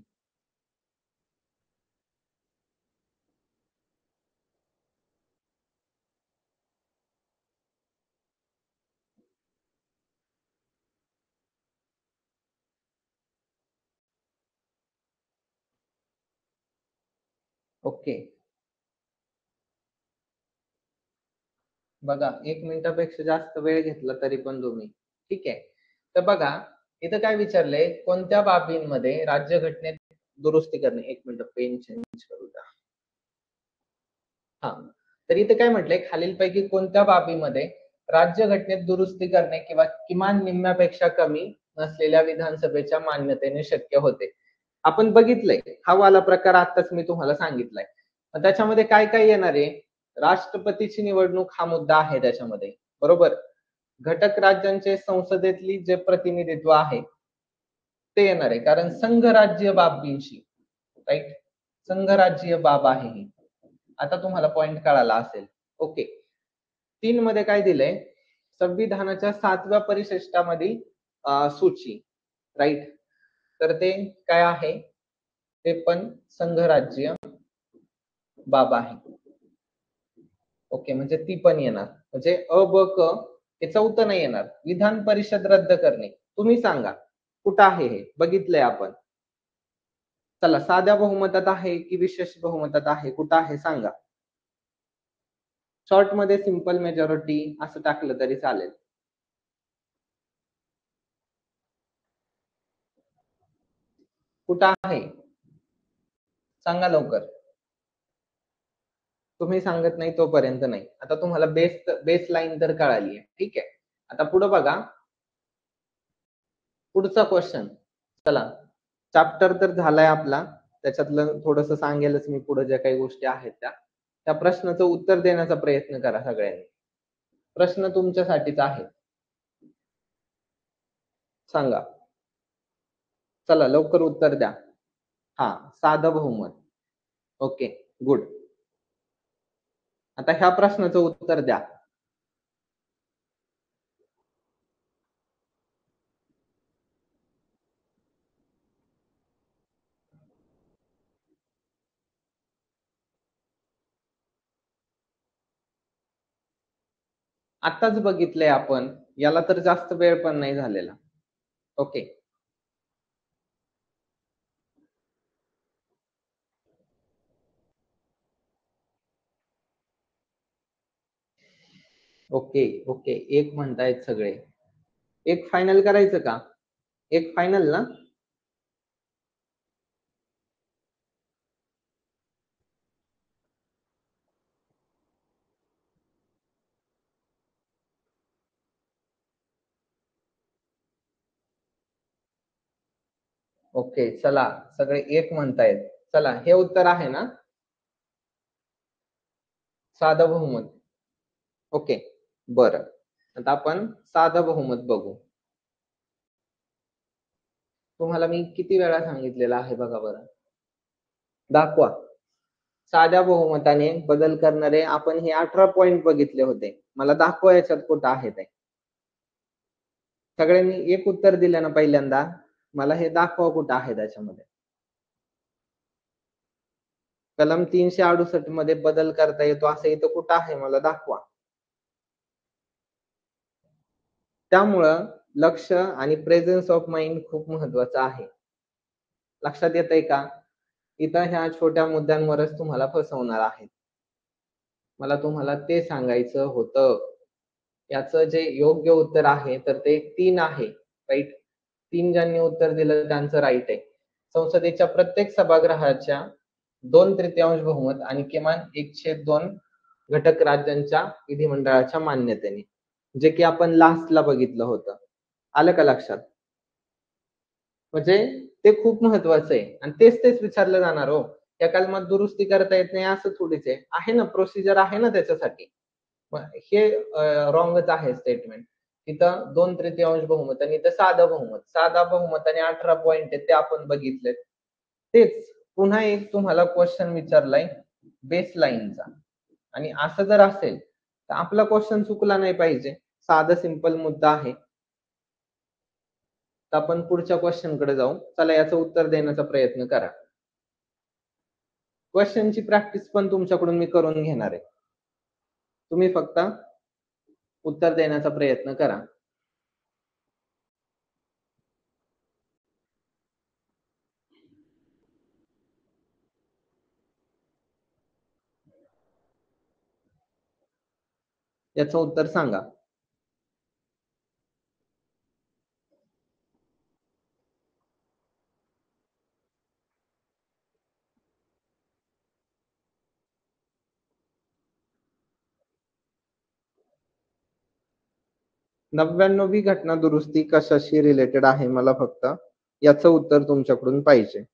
ओके, बघा, 1 मिनिटापेक्षा जास्त वेळ घेतला तरी पण तुम्ही. ठीक आहे. तर बघा, इथं काय विचारलंय, कोणत्या बाबींमध्ये राज्यघटनेत दुरुस्ती करणे. 1 मिनिट, पेन चेंज करू द्या. हा, तर इथे काय म्हटलंय, खालीलपैकी कोणत्या बाबीमध्ये राज्यघटनेत दुरुस्ती करणे किंवा किमान निम्म्यापेक्षा कमी नसलेल्या विधानसभेच्या मान्यतेने शक्य होते. आपण बघितलंय, हा वाला प्रकार आताच मी तुम्हाला सांगितलाय. मग त्याच्यामध्ये काय काय येणार आहे, राष्ट्रपतीची निवडणूक हा मुद्दा आहे त्याच्यामध्ये. बरोबर, घटक राज्यांचे संसदेतली जे प्रतिनिधित्व आहे ते येणार आहे, कारण संघराज्य बाबींशी, राईट, संघराज्यीय बाब आहे ही. आता तुम्हाला पॉइंट कळाला असेल. ओके, 3 मध्ये काय दिलंय, संविधानाच्या 7व्या परिशिष्टामधील सूची, राईट, तर ते काय आहे, ते पण संघराज्य बाब आहे. ओके, म्हणजे ती पण येणार. म्हणजे अ, ब, क हे चौथं नाही येणार. विधान परिषद रद्द करणे. तुम्ही सांगा, कुठं आहे हे? बघितलंय आपण. चला, साध्या बहुमतात आहे की विशेष बहुमतात आहे? कुठं आहे सांगा. शॉर्टमध्ये सिंपल मेजॉरिटी असं टाकलं तरी चालेल. कुठं आहे? सांगा लवकर. तुम्ही सांगत नाही तोपर्यंत नाही. आता तुम्हाला बेस लाईन तर कळाली आहे. ठीक आहे. आता पुढं बघा. पुढचा क्वेश्चन. चला, चॅप्टर तर झालाय आपला. त्याच्यातलं थोडंसं सांगेलच मी पुढे ज्या काही गोष्टी आहेत त्या. त्या प्रश्नाचं उत्तर देण्याचा प्रयत्न करा सगळ्यांनी. प्रश्न तुमच्यासाठीच आहे. सांगा. चला लवकर उत्तर द्या. हां, साधं बहुमत. Okay, good. आता ह्या प्रश्नाचं उत्तर द्या. आत्ताच बघितलंय आपण. याला तर जास्त वेळ पण नाही झालेला. ओके. Okay, okay. एक म्हणतायत सगळे. एक फायनल करायचं का? एक फायनल ना? ओके, चला सगळे एक म्हणतायत. चला, हे उत्तर आहे ना? साधं बहुमत. ओके, बरं. आता आपण साधं बहुमत बघू. तुम्हाला मी किती वेळा सांगितलेलं आहे बघा बरं. दाखवा. साध्या बहुमताने बदल करणारे आपण हे 18 पॉइंट बघितले होते. मला दाखवा याच्यात कुठं आहे ते. सगळ्यांनी एक उत्तर दिलं ना पहिल्यांदा. मला हे दाखवा कुठं आहे त्याच्यामध्ये. कलम 368 मध्ये बदल करता येतो असं इथं कुठं आहे मला दाखवा. त्यामुळं लक्ष आणि प्रेझन्स ऑफ माइंड खूप महत्वाचं आहे. लक्षात येतंय का? इथं ह्या छोट्या मुद्द्यांवरच तुम्हाला फसवणार आहेत. मला तुम्हाला ते सांगायचं होतं. याचं जे योग्य उत्तर आहे तर ते 3 आहे. राइट? 3 ज्यांनी उत्तर दिलं त्यांचं राइट आहे. संसदेच्या प्रत्येक सभागृहाच्या 2/3 बहुमत आणि किमान 1/2 घटक राज्यांच्या विधिमंडळाच्या मान्यतेने. जे की आपण लास्टला बघितलं होतं. आलं का लक्षात? म्हणजे ते खूप महत्वाचं आहे आणि तेच विचारलं जाणार हो. त्या कलमात दुरुस्ती करता येत नाही असं थोडीच आहे. आहे ना प्रोसिजर आहे ना त्याच्यासाठी. मग हे रॉंगच आहे स्टेटमेंट. तिथं 2/3 बहुमत आणि इथं साधं बहुमत. साधा बहुमत आणि 18 पॉइंट आहेत ते आपण बघितलेत. तेच पुन्हा एक तुम्हाला क्वेश्चन विचारलाय बेसलाईनचा आणि असं जर असेल तर आपला क्वेश्चन चुकला नाही पाहिजे. साधा सिंपल मुद्दा आहे. तर आपण पुढच्या क्वेश्चनकडे जाऊ. चला याचं उत्तर देण्याचा प्रयत्न करा. क्वेश्चनची प्रॅक्टिस पण तुमच्याकडून मी करून घेणार आहे. तुम्ही फक्त उत्तर देण्याचा प्रयत्न करा. याचं उत्तर सांगा. नव्याण्णवी घटना दुरुस्ती कशाशी रिलेटेड आहे मला फक्त याचं उत्तर तुमच्याकडून पाहिजे.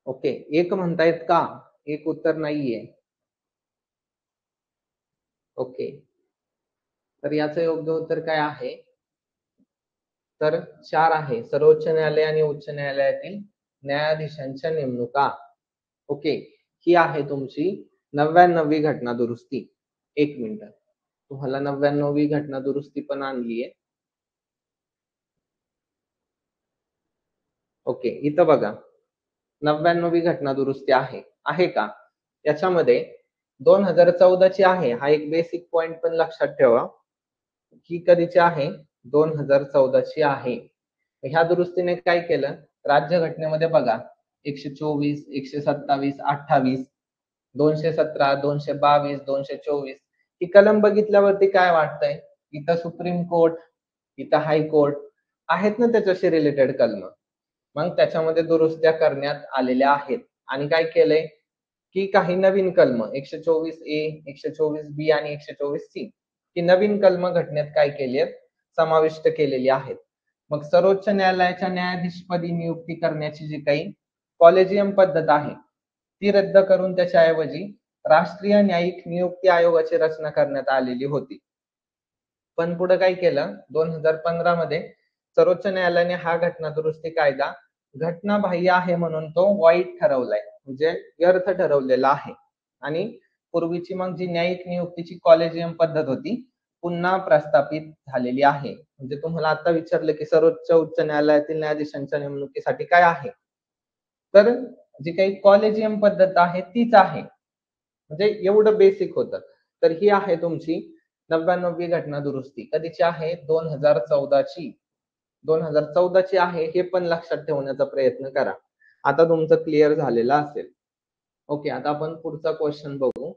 ओके, एक म्हणतायत का? एक उत्तर नाहीये. ओके, तर याचं योग्य उत्तर काय आहे? तर 4 आहे. सर्वोच्च न्यायालय आणि उच्च न्यायालयातील न्यायाधीशांच्या नेमणुका. ओके, ही आहे तुमची 99वी घटना दुरुस्ती. 1 मिनिट. तुम्हाला 99वी घटना दुरुस्ती पण आणली आहे. ओके, इथं बघा 99वी घटना दुरुस्ती आहे का? याच्यामध्ये 2014 ची आहे. हा एक बेसिक पॉइंट पण लक्षात ठेवा. ही कधीची आहे? 2014 ची आहे. ह्या दुरुस्तीने काय केलं? राज्यघटनेमध्ये बघा 124, 127, 28, 217, 222, 224 ही कलम बघितल्यावरती काय वाटतंय? इथं सुप्रीम कोर्ट, इथं हायकोर्ट आहेत ना त्याच्याशी रिलेटेड कलम. मग त्याच्यामध्ये दुरुस्त्या करण्यात आलेल्या आहेत आणि काय केलंय की काही नवीन कलम 124A, 124B आणि 124C ही नवीन कलम घटनेत काय केली आहेत? समाविष्ट केलेली आहेत. मग सर्वोच्च न्यायालयाच्या न्यायाधीशपदी नियुक्ती करण्याची जी काही कॉलेजियम पद्धत आहे ती रद्द करून त्याच्याऐवजी राष्ट्रीय न्यायिक नियुक्ती आयोगाची रचना करण्यात आलेली होती. पण पुढे काय केलं 2015 मध्ये सर्वोच्च न्यायालयाने हा घटना दुरुस्ती कायदा घटनाबाह्य आहे म्हणून तो वाईट ठरवलाय, म्हणजे व्यर्थ ठरवलेला आहे. आणि पूर्वीची मग जी न्यायिक नियुक्तीची कॉलेजियम पद्धत होती पुन्हा प्रस्थापित झालेली आहे. म्हणजे तुम्हाला आता विचारलं की सर्वोच्च उच्च न्यायालयातील न्यायाधीशांच्या नेमणुकीसाठी काय आहे, तर जी काही कॉलेजियम पद्धत आहे तीच आहे. म्हणजे एवढं बेसिक होतं. तर ही आहे तुमची 99वी घटना दुरुस्ती. कधीची आहे? 2014 ची. 2014 ची आहे हे पण लक्षात ठेवण्याचा प्रयत्न करा. आता तुमचं क्लिअर झालेलं असेल. ओके, आता आपण पुढचा क्वेश्चन बघू.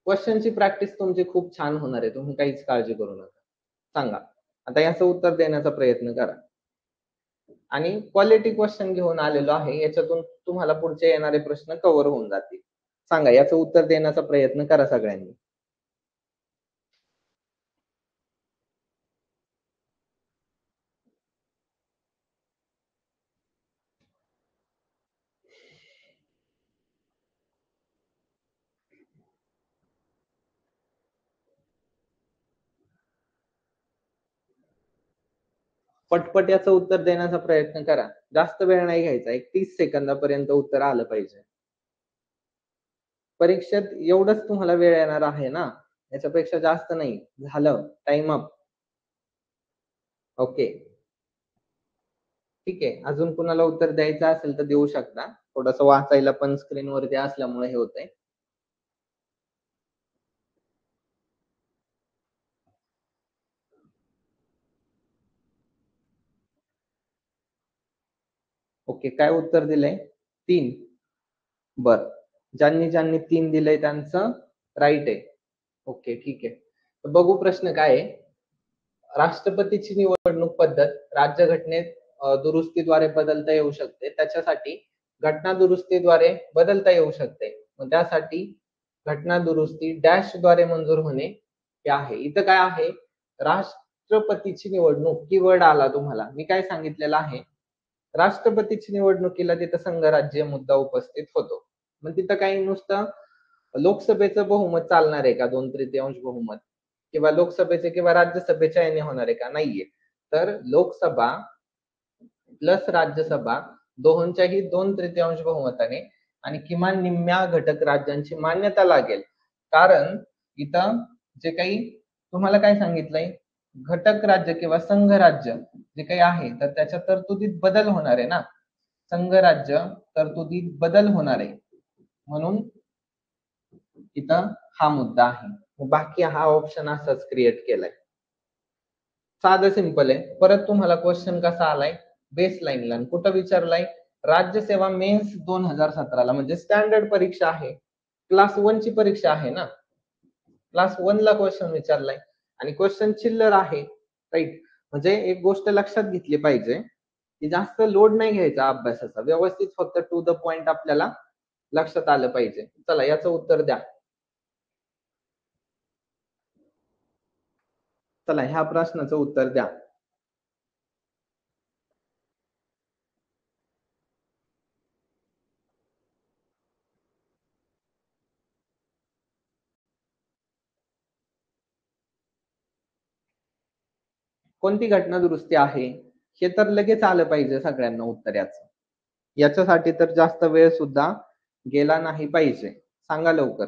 क्वेश्चनची प्रॅक्टिस तुमची खूप छान होणार आहे. तुम्ही काहीच काळजी करू नका. सांगा. आता याचं उत्तर देण्याचा प्रयत्न करा. आणि क्वालिटी क्वेश्चन घेऊन आलेलो आहे. याच्यातून तुम्हाला पुढचे येणारे प्रश्न कव्हर होऊन जातील. सांगा, याचं उत्तर देण्याचा प्रयत्न करा सगळ्यांनी. पटपट याचं उत्तर देण्याचा प्रयत्न करा. जास्त वेळ नाही घ्यायचा. एक 30 सेकंदापर्यंत उत्तर आलं पाहिजे. परीक्षेत एवढंच तुम्हाला वेळ येणार आहे ना, याच्यापेक्षा जास्त नाही. झालं, टाइम अप. ओके, ठीक आहे. अजून कुणाला उत्तर द्यायचं असेल तर देऊ शकता. थोडंसं वाचायला पण स्क्रीनवरती असल्यामुळे हे होतंय. ओके, काय उत्तर दिलंय? 3. बर, ज्यांनी ज्यांनी 3 दिलंय त्यांचं राईट आहे. ओके, ठीक आहे. तर बघू प्रश्न काय आहे. राष्ट्रपतीची निवडणूक पद्धत राज्यघटनेत दुरुस्तीद्वारे बदलता येऊ शकते. त्याच्यासाठी घटना दुरुस्तीद्वारे बदलता येऊ शकते. मग त्यासाठी घटना दुरुस्ती डॅशद्वारे मंजूर होणे हे आहे. इथं काय आहे? राष्ट्रपतीची निवडणूक कीवर्ड आला तुम्हाला. मी काय सांगितलेलं आहे? राष्ट्रपतीची निवडणुकीला तिथं संघराज्य मुद्दा उपस्थित होतो. मग तिथं काही नुसतं लोकसभेचं बहुमत चालणार आहे का? 2/3 बहुमत किंवा लोकसभेचे किंवा राज्यसभेच्या याने होणार आहे का? नाहीये. तर लोकसभा प्लस राज्यसभा दोहोंच्याही 2/3 बहुमताने आणि किमान निम्म्या घटक राज्यांची मान्यता लागेल. कारण इथं जे काही तुम्हाला काय सांगितलंय, घटक राज्य किंवा संघ राज्य जे काही आहे तर त्याच्या तरतुदीत बदल होणार आहे ना. संघ राज्य तरतुदीत बदल होणार आहे. म्हणून इथं हा मुद्दा आहे. बाकी हा ऑप्शन असाच क्रिएट केलाय. साधं सिंपल आहे. परत तुम्हाला क्वेश्चन कसा आलाय? बेसलाईनला. कुठं विचारलाय? राज्यसेवा मेन्स 2017 ला, म्हणजे स्टँडर्ड परीक्षा आहे. क्लास 1 ची परीक्षा आहे ना. क्लास 1 ला क्वेश्चन विचारलाय आणि क्वेश्चन चिल्लर आहे. राईट. म्हणजे एक गोष्ट लक्षात घेतली पाहिजे की जास्त लोड नाही घ्यायचा अभ्यासाचा. व्यवस्थित फक्त टू द पॉइंट आपल्याला लक्षात आलं पाहिजे. चला, याचं उत्तर द्या. चला, ह्या प्रश्नाचं उत्तर द्या. कोणती घटना दुरुस्ती आहे? हे तर लगेच आलं पाहिजे सगळ्यांना उत्तर याचं. याच्यासाठी तर जास्त वेळ सुद्धा गेला नाही पाहिजे. सांगा लवकर.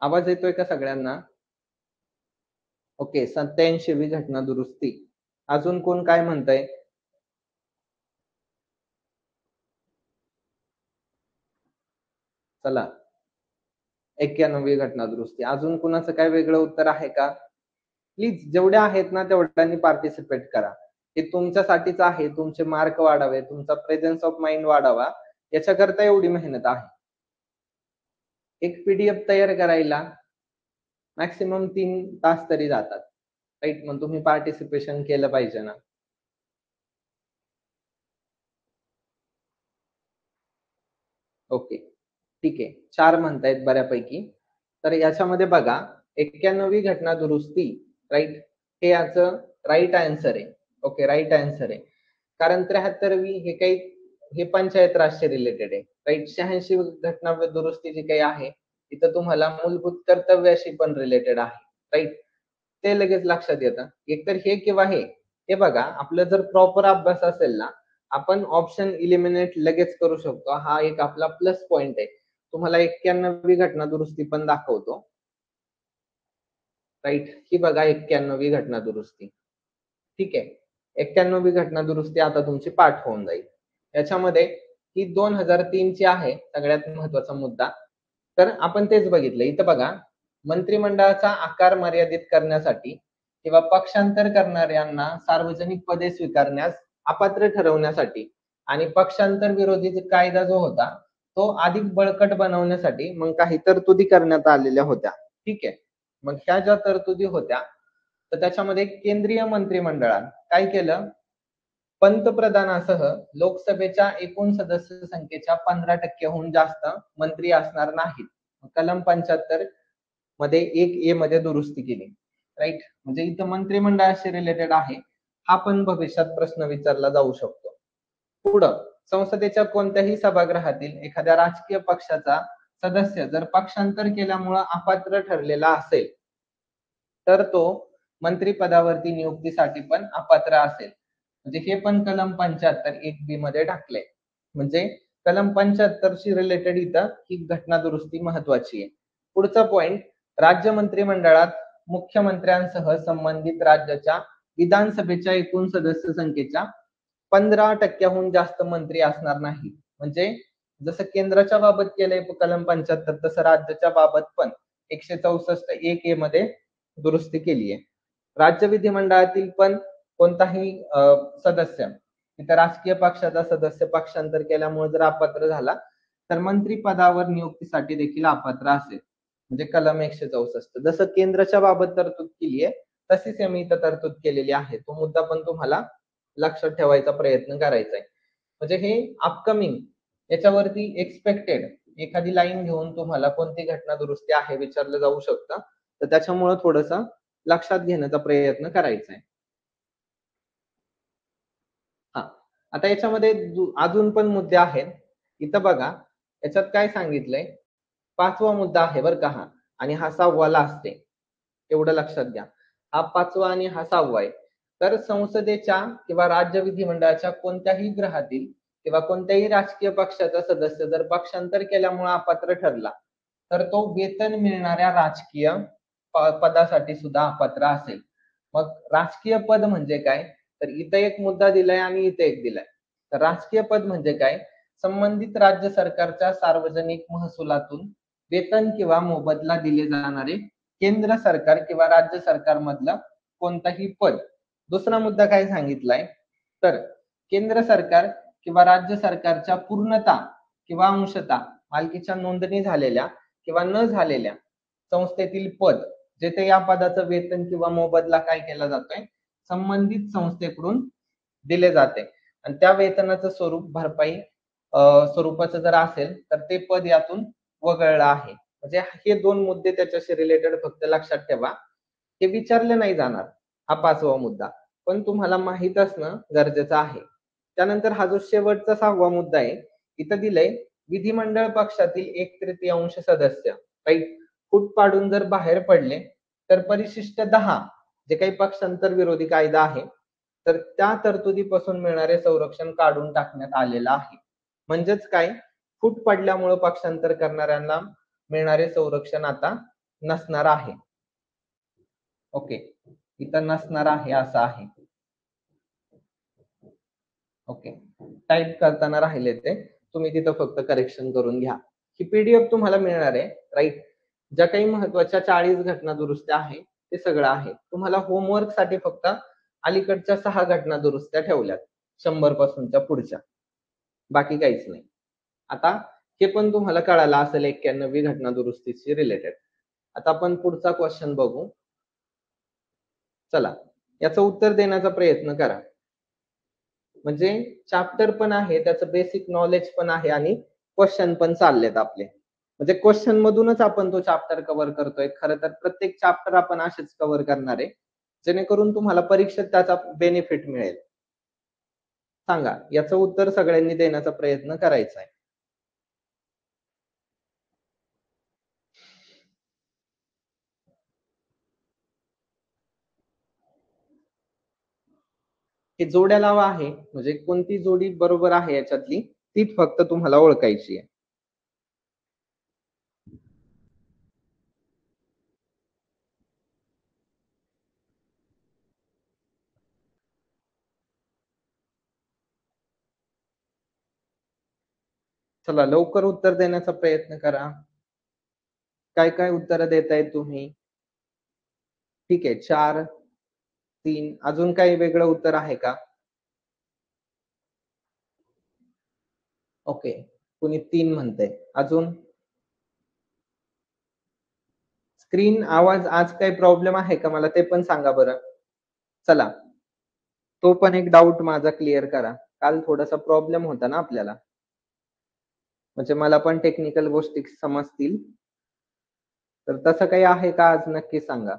आवाज येतोय का सगळ्यांना? ओके, 87वी घटना दुरुस्ती. अजून कोण काय म्हणतंय? चला, 91वी घटना दुरुस्ती. अजून कुणाचं काय वेगळं उत्तर आहे का? प्लीज जेवढ्या आहेत ना तेवढ्यांनी पार्टिसिपेट करा. हे तुमच्यासाठीच आहे. तुमचे मार्क वाढावे, तुमचा प्रेझेन्स ऑफ माइंड वाढावा, याच्याकरता एवढी मेहनत आहे. एक पीडीएफ तयार करायला मॅक्सिमम 3 तास तरी जातात. राइट? मग तुम्ही पार्टिसिपेशन केलं पाहिजे ना. ओके. ठीक आहे. 4 म्हणतायत बऱ्यापैकी. तर याच्यामध्ये बघा 91वी घटना दुरुस्ती, राइट? हे याचं राइट आन्सर आहे. ओके, राइट आन्सर आहे. कारण 73वी हे काही हे पंचायत राजशी रिलेटेड आहे. राइट? 86वी घटना दुरुस्ती जी काही आहे, तिथं तुम्हाला मूलभूत कर्तव्याशी पण रिलेटेड आहे. राइट? ते लगेच लक्षात येतं. एकतर हे किंवा हे. हे बघा आपलं जर प्रॉपर अभ्यास असेल ना, आपण ऑप्शन इलिमिनेट लगेच करू शकतो. हा एक आपला प्लस पॉइंट आहे. तुम्हाला 91वी घटना दुरुस्ती पण दाखवतो. राइट? ही बघा 91वी घटना दुरुस्ती. ठीक आहे. 91वी घटना दुरुस्ती आता तुमची पाठ होऊन जाईल. याच्यामध्ये ही 2003 ची आहे सगळ्यात महत्त्वाचा मुद्दा. तर आपण तेच बघितलं. इथं बघा मंत्रिमंडळाचा आकार मर्यादित करण्यासाठी किंवा पक्षांतर करणाऱ्यांना सार्वजनिक पदे स्वीकारण्यास अपात्र ठरवण्यासाठी आणि पक्षांतर विरोधी कायदा जो होता तो अधिक बळकट बनवण्यासाठी मग काही तरतुदी करण्यात आलेल्या होत्या. ठीक आहे. मग ह्या ज्या तरतुदी होत्या तर त्याच्यामध्ये केंद्रीय मंत्रिमंडळात काय केलं, पंतप्रधानासह लोकसभेच्या एकूण सदस्य संख्येच्या 15% जास्त मंत्री असणार नाहीत. कलम 75 मध्ये 1A मध्ये दुरुस्ती केली. राइट? म्हणजे इथं मंत्रिमंडळाशी रिलेटेड आहे. हा पण भविष्यात प्रश्न विचारला जाऊ शकतो. पुढं संसदेच्या कोणत्याही सभागृहातील एखाद्या राजकीय पक्षाचा सदस्य जर पक्षांतर केल्यामुळे अपात्र ठरलेला असेल, तर तो मंत्रिपदावरती नियुक्तीसाठी पण अपात्र असेल. म्हणजे हे पण कलम 75 1B मध्ये टाकलंय. म्हणजे कलम 75 शी रिलेटेड इथं ही घटना दुरुस्ती महत्वाची आहे. पुढचा पॉइंट, राज्य मंत्रिमंडळात मुख्यमंत्र्यांसह संबंधित राज्याच्या विधानसभेच्या एकूण सदस्य संख्येच्या 15% जास्त मंत्री असणार नाही. म्हणजे जसं केंद्राच्या बाबत केलंय कलम 75 तसं राज्याच्या बाबत पण 164 1A मध्ये दुरुस्ती केली आहे. राज्य विधिमंडळातील पण कोणताही सदस्य इतर राजकीय पक्षाचा सदस्य पक्षांतर केल्यामुळे जर अपात्र झाला तर मंत्री पदावर नियुक्तीसाठी देखील अपात्र असेल. म्हणजे कलम 164 जसं केंद्राच्या बाबत तरतूद केली आहे तशीच आम्ही इथं तरतूद केलेली आहे. तो मुद्दा पण तुम्हाला लक्षात ठेवायचा प्रयत्न करायचा आहे. म्हणजे हे अपकमिंग याच्यावरती एक्सपेक्टेड एखादी लाईन घेऊन तुम्हाला कोणती घटना दुरुस्ती आहे विचारलं जाऊ शकतं. तर त्याच्यामुळे थोडंसं लक्षात घेण्याचा प्रयत्न करायचा आहे. हां. आता याच्यामध्ये अजून पण मुद्दे आहेत. इथं बघा, याच्यात काय सांगितलंय, 5वा मुद्दा आहे बरं का हा आणि हा 6वा लास्ट आहे. एवढं लक्षात घ्या. हा 5वा आणि हा 6वा आहे. तर संसदेच्या किंवा राज्य विधिमंडळाच्या कोणत्याही गृहातील किंवा कोणत्याही राजकीय पक्षाचा सदस्य जर पक्षांतर केल्यामुळे अपात्र ठरला, तर तो वेतन मिळणाऱ्या राजकीय पदासाठी सुद्धा अपात्र असेल. मग राजकीय पद म्हणजे काय? तर इथं एक मुद्दा दिलाय आणि इथे एक दिलाय. तर राजकीय पद म्हणजे काय? संबंधित राज्य सरकारच्या सार्वजनिक महसुलातून वेतन किंवा मोबदला दिले जाणारे केंद्र सरकार किंवा राज्य सरकारमधलं कोणताही पद. दुसरा मुद्दा काय सांगितलाय? तर केंद्र सरकार किंवा राज्य सरकारच्या पूर्णतः किंवा अंशतः मालकीच्या नोंदणी झालेल्या किंवा न झालेल्या संस्थेतील पद, जेथे या पदाचं वेतन किंवा मोबदला काय केला जातोय? संबंधित संस्थेकडून दिले जाते आणि त्या वेतनाचं स्वरूप भरपाई स्वरूपाचं जर असेल तर ते पद यातून वगळलं आहे. म्हणजे हे 2 मुद्दे त्याच्याशी रिलेटेड फक्त लक्षात ठेवा. हे विचारले नाही जाणार. हा 5वा मुद्दा. पण तुम्हाला माहीत असणं गरजेचं आहे. त्यानंतर हा जो शेवटचा 6वा मुद्दा आहे, इथं दिलंय विधिमंडळ पक्षातील 1/3 सदस्य राइट फूट पाडून जर बाहेर पडले तर परिशिष्ट 10 जे काही पक्षांतर विरोधी कायदा आहे तर त्या तरतुदीपासून मिळणारे संरक्षण काढून टाकण्यात आलेलं आहे. म्हणजेच काय, फूट पडल्यामुळे पक्षांतर करणाऱ्यांना मिळणारे संरक्षण आता नसणार आहे. ओके, इथं नसणार आहे असं आहे. ओके, टाइप करताना राहिले ते तुम्ही तिथं फक्त करेक्शन करून घ्या. ही पीडीएफ तुम्हाला मिळणार आहे, राईट. ज्या काही महत्वाच्या 40 घटना दुरुस्त्या आहे ते सगळं आहे. तुम्हाला होमवर्क साठी फक्त अलीकडच्या 6 घटना दुरुस्त्या ठेवल्यात 100 पासूनच्या पुढच्या, बाकी काहीच नाही. आता हे पण तुम्हाला कळालं असेल 91वी घटना दुरुस्तीशी रिलेटेड. आता आपण पुढचा क्वेश्चन बघू. चला, याचं उत्तर देण्याचा प्रयत्न करा. म्हणजे चॅप्टर पण आहे, त्याचं बेसिक नॉलेज पण आहे आणि क्वेश्चन पण चाललेत आपले. म्हणजे क्वेश्चन मधूनच आपण तो चॅप्टर कव्हर करतोय. खरं तर प्रत्येक चॅप्टर आपण असेच कव्हर करणार आहे, जेणेकरून तुम्हाला परीक्षेत त्याचा बेनिफिट मिळेल. सांगा, याचं उत्तर सगळ्यांनी देण्याचा प्रयत्न करायचा आहे. हे जोड्या लावा आहे, म्हणजे कोणती जोडी बरोबर आहे याच्यातली तीच फक्त तुम्हाला ओळखायची आहे. चला, लवकर उत्तर देण्याचा प्रयत्न करा. काय काय उत्तर देताय तुम्ही? ठीक आहे, 4, 3. अजून काही वेगळं उत्तर आहे का? ओके, कुणी 3 म्हणतंय. अजून? स्क्रीन आवाज आज काही प्रॉब्लेम आहे का, मला ते पण सांगा बरं. चला, तो पण एक डाऊट माझा क्लिअर करा. काल थोडासा प्रॉब्लेम होता ना आपल्याला, म्हणजे मला पण टेक्निकल गोष्टी समजतील. तर तसं काही आहे का आज, नक्की सांगा.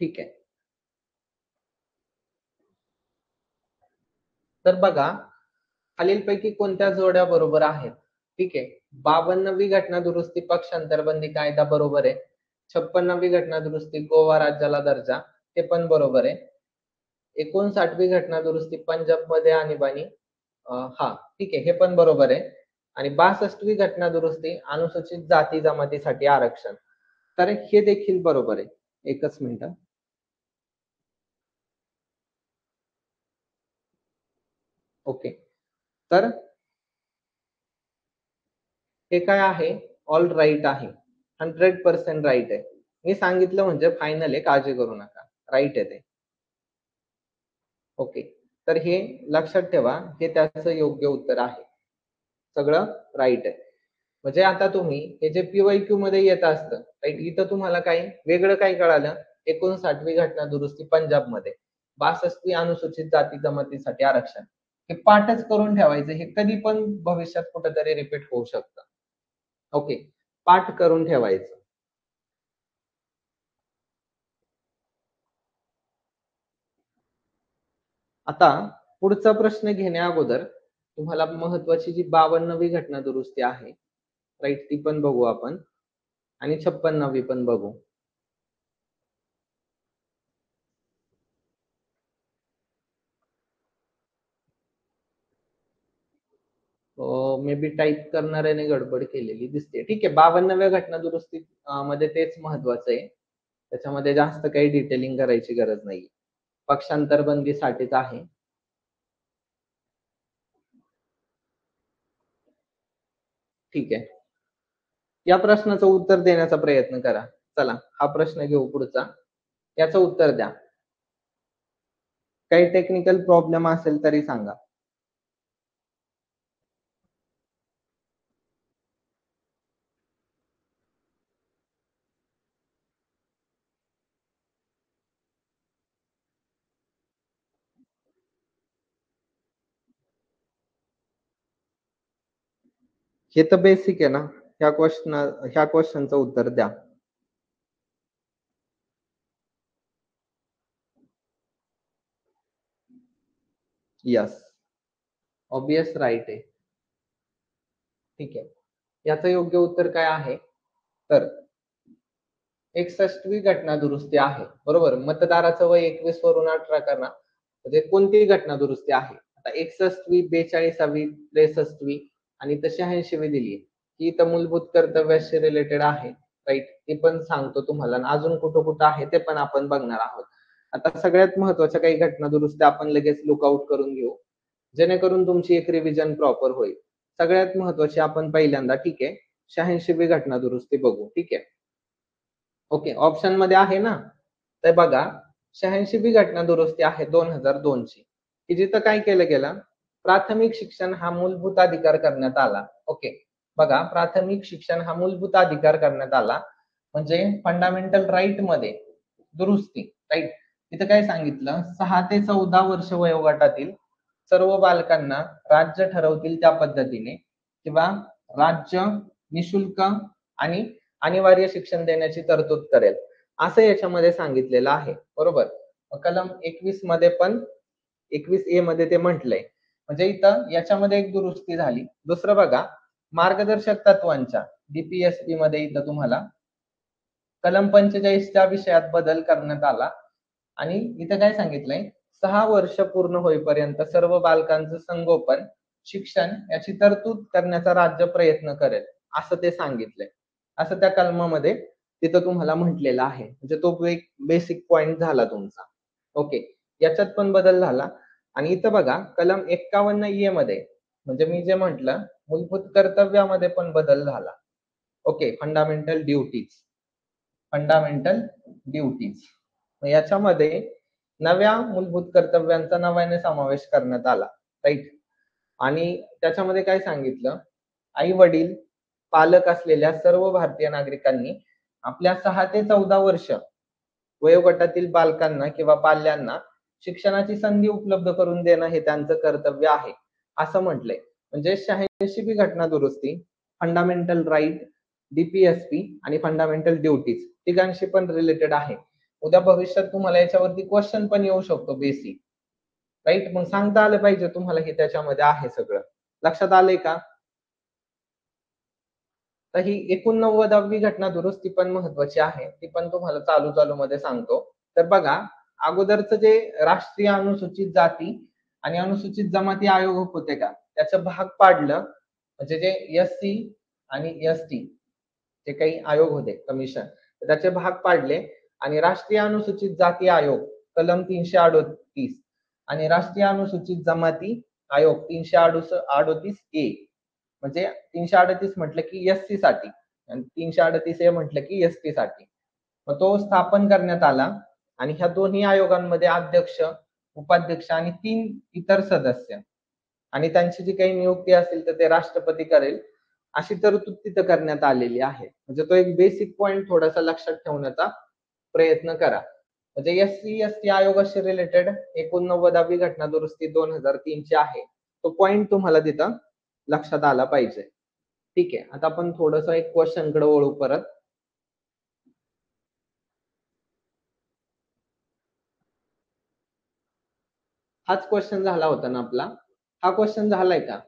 ठीक आहे. तर बघा, खालीलपैकी कोणत्या जोड्या बरोबर आहेत? ठीक आहे. 52वी घटना दुरुस्ती पक्षांतर बंदी कायदा बरोबर आहे. 56वी घटना दुरुस्ती गोवा राज्याला दर्जा ते पण बरोबर आहे. 59वी घटना दुरुस्ती पंजाबमध्ये आणीबाणी हा, ठीक आहे, हे पण बरोबर आहे. आणि 62वी घटना दुरुस्ती अनुसूचित जाती जमातीसाठी आरक्षण, तर हे देखील बरोबर आहे. एकच मिनिट. ओके, तर हे काय आहे? ऑल राईट आहे. 100% राईट आहे. मी सांगितलं म्हणजे फायनल आहे, काळजी करू नका. राईट आहे ते. ओके. तर हे लक्षात ठेवा, हे त्याचं योग्य उत्तर आहे. सगळं राईट आहे. म्हणजे आता तुम्ही हे जे पी-वाय-क्यू मध्ये येत असतं, राईट, इथं तुम्हाला काही वेगळं काही कळालं, 59वी घटना दुरुस्ती पंजाबमध्ये, 62वी अनुसूचित जाती जमातीसाठी आरक्षण. हे पाठच करून ठेवायचं, हे कधी पण भविष्यात कुठेतरी रिपीट होऊ शकतं. ओके, पाठ करून ठेवायचं. आता पुढचा प्रश्न घेण्या अगोदर तुम्हाला महत्वाची जी 52वी घटना दुरुस्ती आहे, राईट, ती पण बघू आपण आणि 56वी पण बघू. मे बी टाइप करणाऱ्याने गडबड केलेली दिसते. ठीक आहे, 52व्या घटना दुरुस्ती मध्ये तेच महत्वाचं आहे. त्याच्यामध्ये जास्त काही डिटेलिंग करायची गरज नाही. पक्षांतर बंदीसाठीच आहे. ठीक आहे. या प्रश्नाचं उत्तर देण्याचा प्रयत्न करा. चला, हा प्रश्न घेऊ पुढचा. याचं उत्तर द्या. काही टेक्निकल प्रॉब्लेम असेल तरी सांगा. हे तर बेसिक आहे ना. ह्या क्वेश्चनचं उत्तर द्या. यस, ऑब्वियस राईट आहे. ठीक आहे. याचं योग्य उत्तर काय आहे? तर 61वी घटना दुरुस्ती आहे. बरोबर. मतदाराचं वय 21 वरून 18 करा. म्हणजे कोणतीही घटना दुरुस्ती आहे. आता 61वी, 42वी, 63वी आणि 86वी दिली. ही तर मूलभूत कर्तव्याशी रिलेटेड आहे. राइट. ते पण सांगतो तुम्हाला आणि अजून कुठं-कुठं आहे ते पण आपण बघणार आहोत. आता सगळ्यात महत्त्वाच्या काही घटना दुरुस्त्या आपण लगेच लुक आउट करून घेऊ. जेणेकरून तुमची एक रिव्हिजन प्रॉपर होईल. सगळ्यात महत्त्वाची आपण पहिल्यांदा ठीक आहे 86वी घटना दुरुस्ती बघू. ठीक आहे. ओके. ऑप्शन मध्ये आहे ना? तर बघा 86वी घटना दुरुस्ती आहे 2002 ची, की जिथं काय केलं गेलं, प्राथमिक शिक्षण हा मूलभूत अधिकार करण्यात आला. ओके. बघा प्राथमिक शिक्षण हा मूलभूत अधिकार करण्यात आला. म्हणजे फंडामेंटल राईट मध्ये दुरुस्ती. राईट. तिथं काय सांगितलं 6 ते 14 वर्ष वयोगटातील सर्व बालकांना राज्य ठरवतील त्या पद्धतीने किंवा राज्य निशुल्क आणि अनिवार्य शिक्षण देण्याची तरतूद करेल. असं याच्यामध्ये सांगितलेलं आहे. बरोबर. कलम 21 मध्ये पण 21A मध्ये ते म्हटलंय. म्हणजे इथं याच्यामध्ये एक दुरुस्ती झाली. दुसरं बघा मार्गदर्शक तत्वांच्या DPSP मध्ये इथं तुम्हाला कलम 45च्या विषयात बदल करण्यात आला आणि इथं काय सांगितलंय 6 वर्ष पूर्ण होईपर्यंत सर्व बालकांचं संगोपन, शिक्षण याची तरतूद करण्याचा राज्य प्रयत्न करेल, असं ते सांगितलंय. असं त्या कलमामध्ये तिथं तुम्हाला म्हटलेलं आहे. म्हणजे तो एक बेसिक पॉइंट झाला तुमचा. ओके. याच्यात पण बदल झाला आणि इथं बघा कलम 51A मध्ये म्हणजे मी जे म्हटलं मूलभूत कर्तव्यामध्ये पण बदल झाला. Okay. Fundamental duties. Fundamental duties. याच्यामध्ये नव्या मूलभूत कर्तव्यांचा नव्याने समावेश करण्यात आला. राईट. आणि त्याच्यामध्ये काय सांगितलं, आई वडील पालक असलेल्या सर्व भारतीय नागरिकांनी आपल्या 6 ते 14 वर्ष वयोगटातील बालकांना किंवा पाल्यांना शिक्षणाची संधी उपलब्ध करून देणं हे त्यांचं कर्तव्य आहे, असं म्हटलंय. म्हणजे 86वी घटना दुरुस्ती, फंडामेंटल राईट, DPSP आणि फंडामेंटल ड्युटीज तिघांशी पण रिलेटेड आहे. उद्या भविष्यात तुम्हाला याच्यावरती क्वेश्चन पण येऊ शकतो बेसिक. राईट. मग सांगता आलं पाहिजे तुम्हाला हे त्याच्यामध्ये आहे सगळं. लक्षात आलंय का? तर ही 89वी घटना दुरुस्ती पण महत्वाची आहे. ती पण तुम्हाला चालू मध्ये सांगतो. तर बघा अगोदरचं जे राष्ट्रीय अनुसूचित जाती आणि अनुसूचित जमाती आयोग होते का, त्याचं भाग पाडलं. म्हणजे जे SC आणि ST जे काही आयोग होते कमिशन, त्याचे भाग पाडले आणि राष्ट्रीय अनुसूचित जाती आयोग कलम 338 आणि राष्ट्रीय अनुसूचित जमाती आयोग 338A म्हणजे 338 म्हटलं की SC साठी आणि 338A म्हटलं की ST साठी. मग तो स्थापन करण्यात आला आणि ह्या दोन्ही आयोगांमध्ये अध्यक्ष, उपाध्यक्ष आणि 3 इतर सदस्य आणि त्यांची जी काही नियुक्ती असेल तर ते राष्ट्रपती करेल, अशी तरतूद तिथं करण्यात आलेली आहे. म्हणजे तो एक बेसिक पॉइंट थोडासा लक्षात ठेवण्याचा प्रयत्न करा. म्हणजे SC-ST आयोगाशी रिलेटेड 89वी घटना दुरुस्ती 2003 ची आहे. तो पॉइंट तुम्हाला तिथं लक्षात आला पाहिजे. ठीक आहे. आता आपण थोडंसं एक क्वेश्चन कडे वळू परत. हाच क्वेश्चन झाला होता ना आपला? हा क्वेश्चन झालाय का?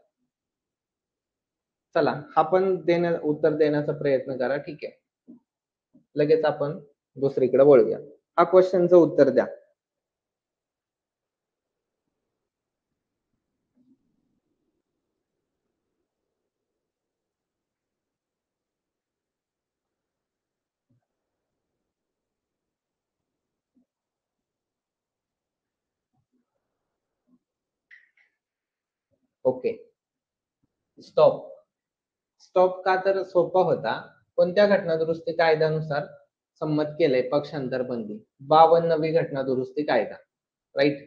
चला हा पण उत्तर देण्याचा प्रयत्न करा. ठीक आहे. लगेच आपण दुसरीकडे वळूया. हा क्वेश्चनचं उत्तर द्या. ओके. स्टॉप. स्टॉप का तर सोपा होता. कोणत्या घटना दुरुस्ती कायद्यानुसार संमत केलंय पक्षांतर बंदी? 52वी घटना दुरुस्ती कायदा. राईट.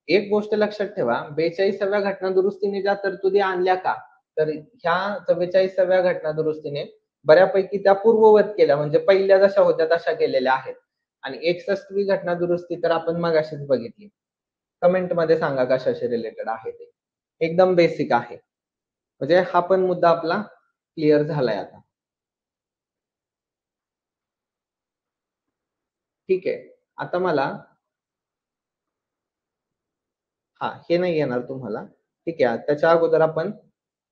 एक गोष्ट लक्षात ठेवा 42व्या घटना दुरुस्तीने ज्या तरतुदी आणल्या का, तर ह्या 44व्या घटना दुरुस्तीने बऱ्यापैकी त्या पूर्ववत केल्या. म्हणजे पहिल्या जशा होत्या तशा केलेल्या आहेत. आणि 61वी घटना दुरुस्ती तर आपण मगाशीच बघितली. कमेंट मध्ये सांगा कशाशी रिलेटेड आहे ते. एकदम बेसिक आहे. म्हणजे हा पण मुद्दा आपला क्लिअर झालाय आता. ठीक आहे. आता मला हे नाही येणार तुम्हाला. ठीक आहे. त्याच्या अगोदर आपण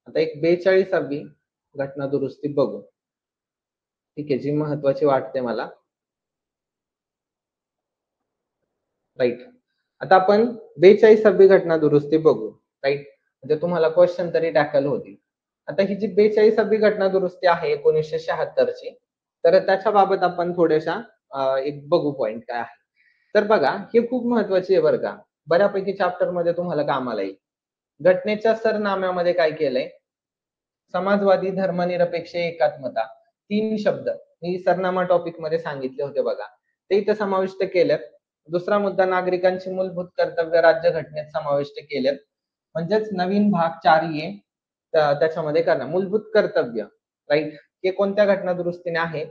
आता एक 42वी घटना दुरुस्ती बघू. ठीक आहे. जी महत्वाची वाटते मला. राइट. आता आपण 42वी घटना दुरुस्ती बघू. राइट. म्हणजे तुम्हाला क्वेश्चन तरी टॅकल होतील. आता ही जी 42वी घटना दुरुस्ती आहे 1976 ची, तर त्याच्या बाबत आपण थोड्याशा एक बघू पॉइंट काय आहे. तर बघा, हे खूप महत्वाची आहे बरं का. बऱ्यापैकी चॅप्टर मध्ये तुम्हाला कामाला येईल. घटनेच्या सरनाम्यामध्ये काय केलंय, समाजवादी, धर्मनिरपेक्ष, एकात्मता 3 शब्द मी सरनामा टॉपिक मध्ये सांगितले होते बघा. ते इथे समाविष्ट केलेत. दुसरा मुद्दा, नागरिकांची मूलभूत कर्तव्य राज्यघटनेत समाविष्ट केलेत. म्हणजेच नवीन भाग 4 त्याच्यामध्ये करणार. मूलभूत कर्तव्य, राईट, हे कोणत्या घटना दुरुस्तीने आहे,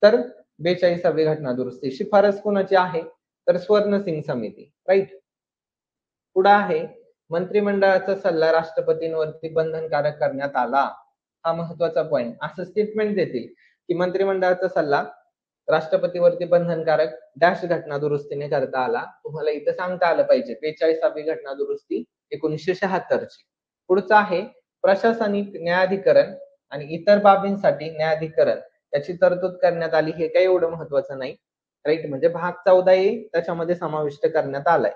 तर 42वी घटना दुरुस्ती. शिफारस कोणाची आहे, तर स्वर्णसिंग समिती, राईट. पुढे आहे, मंत्रिमंडळाचा सल्ला राष्ट्रपतींवरती बंधनकारक करण्यात आला. हा महत्वाचा पॉइंट. असं स्टेटमेंट देतील की मंत्रिमंडळाचा सल्ला राष्ट्रपतीवरती बंधनकारक डॅश घटना दुरुस्तीने करता आला. तुम्हाला इथं सांगता आलं पाहिजे 42वी घटना दुरुस्ती 1976 ची. पुढचं आहे, प्रशासनिक न्यायाधिकरण आणि इतर बाबींसाठी न्यायाधिकरण याची तरतूद करण्यात आली. हे काही एवढं महत्वाचं नाही, राईट. म्हणजे भाग 14 त्याच्यामध्ये समाविष्ट करण्यात आलाय.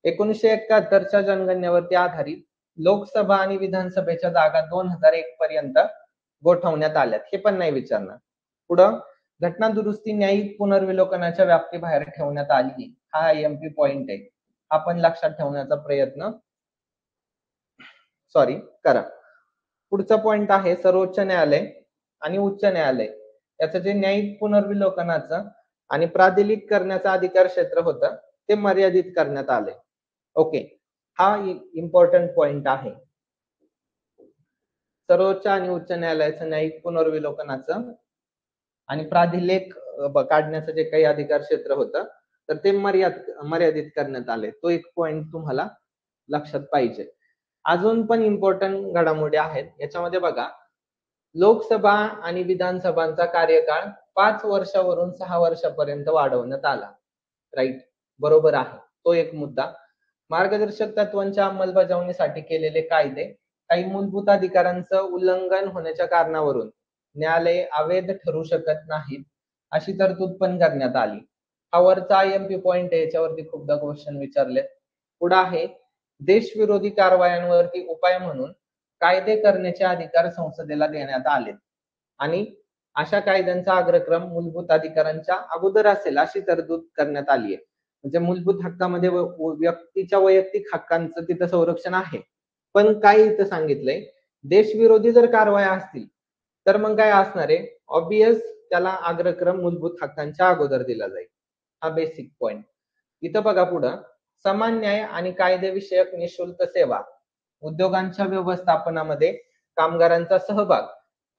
1971च्या जनगणनेवरती आधारित लोकसभा आणि विधानसभेच्या जागा 2001 पर्यंत गोठवण्यात आल्यात. हे पण नाही विचारणार. पुढं, घटना दुरुस्ती न्यायिक पुनर्विलोकनाच्या व्याप्तीबाहेर ठेवण्यात आली. हा एमपी पॉइंट आहे. आपण लक्षात ठेवण्याचा प्रयत्न करा. पुढचा पॉइंट आहे, सर्वोच्च न्यायालय आणि उच्च न्यायालय याचं जे न्यायिक पुनर्विलोकनाचं आणि प्राधिलिक करण्याचं अधिकार क्षेत्र होतं ते मर्यादित करण्यात आले. ओके, हा इम्पॉर्टंट पॉइंट आहे. सर्वोच्च आणि उच्च न्यायालयाचं न्यायिक पुनर्विलोकनाचं आणि प्राधिलेख काढण्याचं जे काही अधिकार क्षेत्र होतं तर ते मर्यादित करण्यात आले. तो एक पॉइंट तुम्हाला लक्षात पाहिजे. अजून पण इम्पॉर्टंट घडामोडी आहेत याच्यामध्ये बघा, लोकसभा आणि विधानसभांचा कार्यकाळ 5 वर्षावरून 6 वर्षापर्यंत वाढवण्यात आला. राईट, बरोबर आहे. तो एक मुद्दा. मार्गदर्शक तत्वांच्या अंमलबजावणीसाठी केलेले कायदे काही मूलभूत अधिकारांचं उल्लंघन होण्याच्या कारणावरून न्यायालय अवैध ठरू शकत नाहीत अशी तरतूद पण करण्यात आली. हा वरचा आयएमपी पॉइंट आहे, याच्यावरती खूपदा क्वेश्चन विचारले. पुढे आहे, देशविरोधी कारवायांवरती उपाय म्हणून कायदे करण्याचे अधिकार संसदेला देण्यात आले आणि अशा कायद्यांचा अग्रक्रम मूलभूत अधिकारांच्या अगोदर असेल अशी तरतूद करण्यात आली आहे. म्हणजे मूलभूत हक्कामध्ये व्यक्तीच्या वैयक्तिक हक्कांचं तिथं संरक्षण आहे. पण काय इथं सांगितलंय, देशविरोधी जर कारवाया असतील तर मग काय असणार आहे, ऑब्वियस त्याला अग्रक्रम मूलभूत हक्कांच्या अगोदर दिला जाईल. हा बेसिक पॉइंट. इथं बघा पुढं, समान न्याय आणि कायदेविषयक निशुल्क सेवा, उद्योगांच्या व्यवस्थापनामध्ये कामगारांचा सहभाग,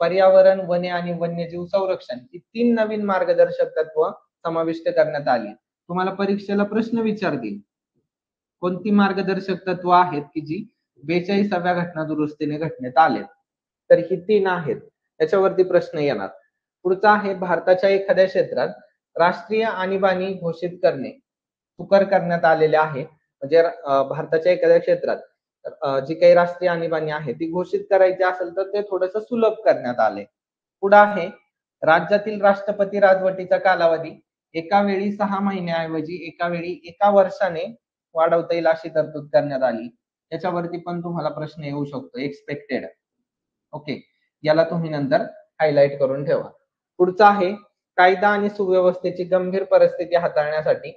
पर्यावरण, वने आणि वन्यजीव संरक्षण ही 3 नवीन मार्गदर्शक तत्व समाविष्ट करण्यात आली. तुम्हाला परीक्षेला प्रश्न विचारतील, कोणती मार्गदर्शक तत्व आहेत की जी 42व्या घटना दुरुस्तीने घटनेत आले, तर ही 3 आहेत. त्याच्यावरती प्रश्न येणार. पुढचा आहे, भारताच्या एखाद्या क्षेत्रात राष्ट्रीय आणीबाणी घोषित करणे सुकर करण्यात आलेले आहे. म्हणजे भारताच्या एखाद्या क्षेत्रात जी काही राष्ट्रीय आणीबाणी आहे ती घोषित करायची असेल तर ते थोडंसं सुलभ करण्यात आले. पुढे आहे, राज्यातील राष्ट्रपती राजवटीचा कालावधी एका वेळी 6 महिन्याऐवजी एका वेळी 1 वर्षाने वाढवता येईल अशी तरतूद करण्यात आली. त्याच्यावरती पण तुम्हाला प्रश्न येऊ शकतो, एक्सपेक्टेड. ओके, याला तुम्ही नंतर हायलाइट करून ठेवा. पुढचा आहे, कायदा आणि सुव्यवस्थेची गंभीर परिस्थिती हाताळण्यासाठी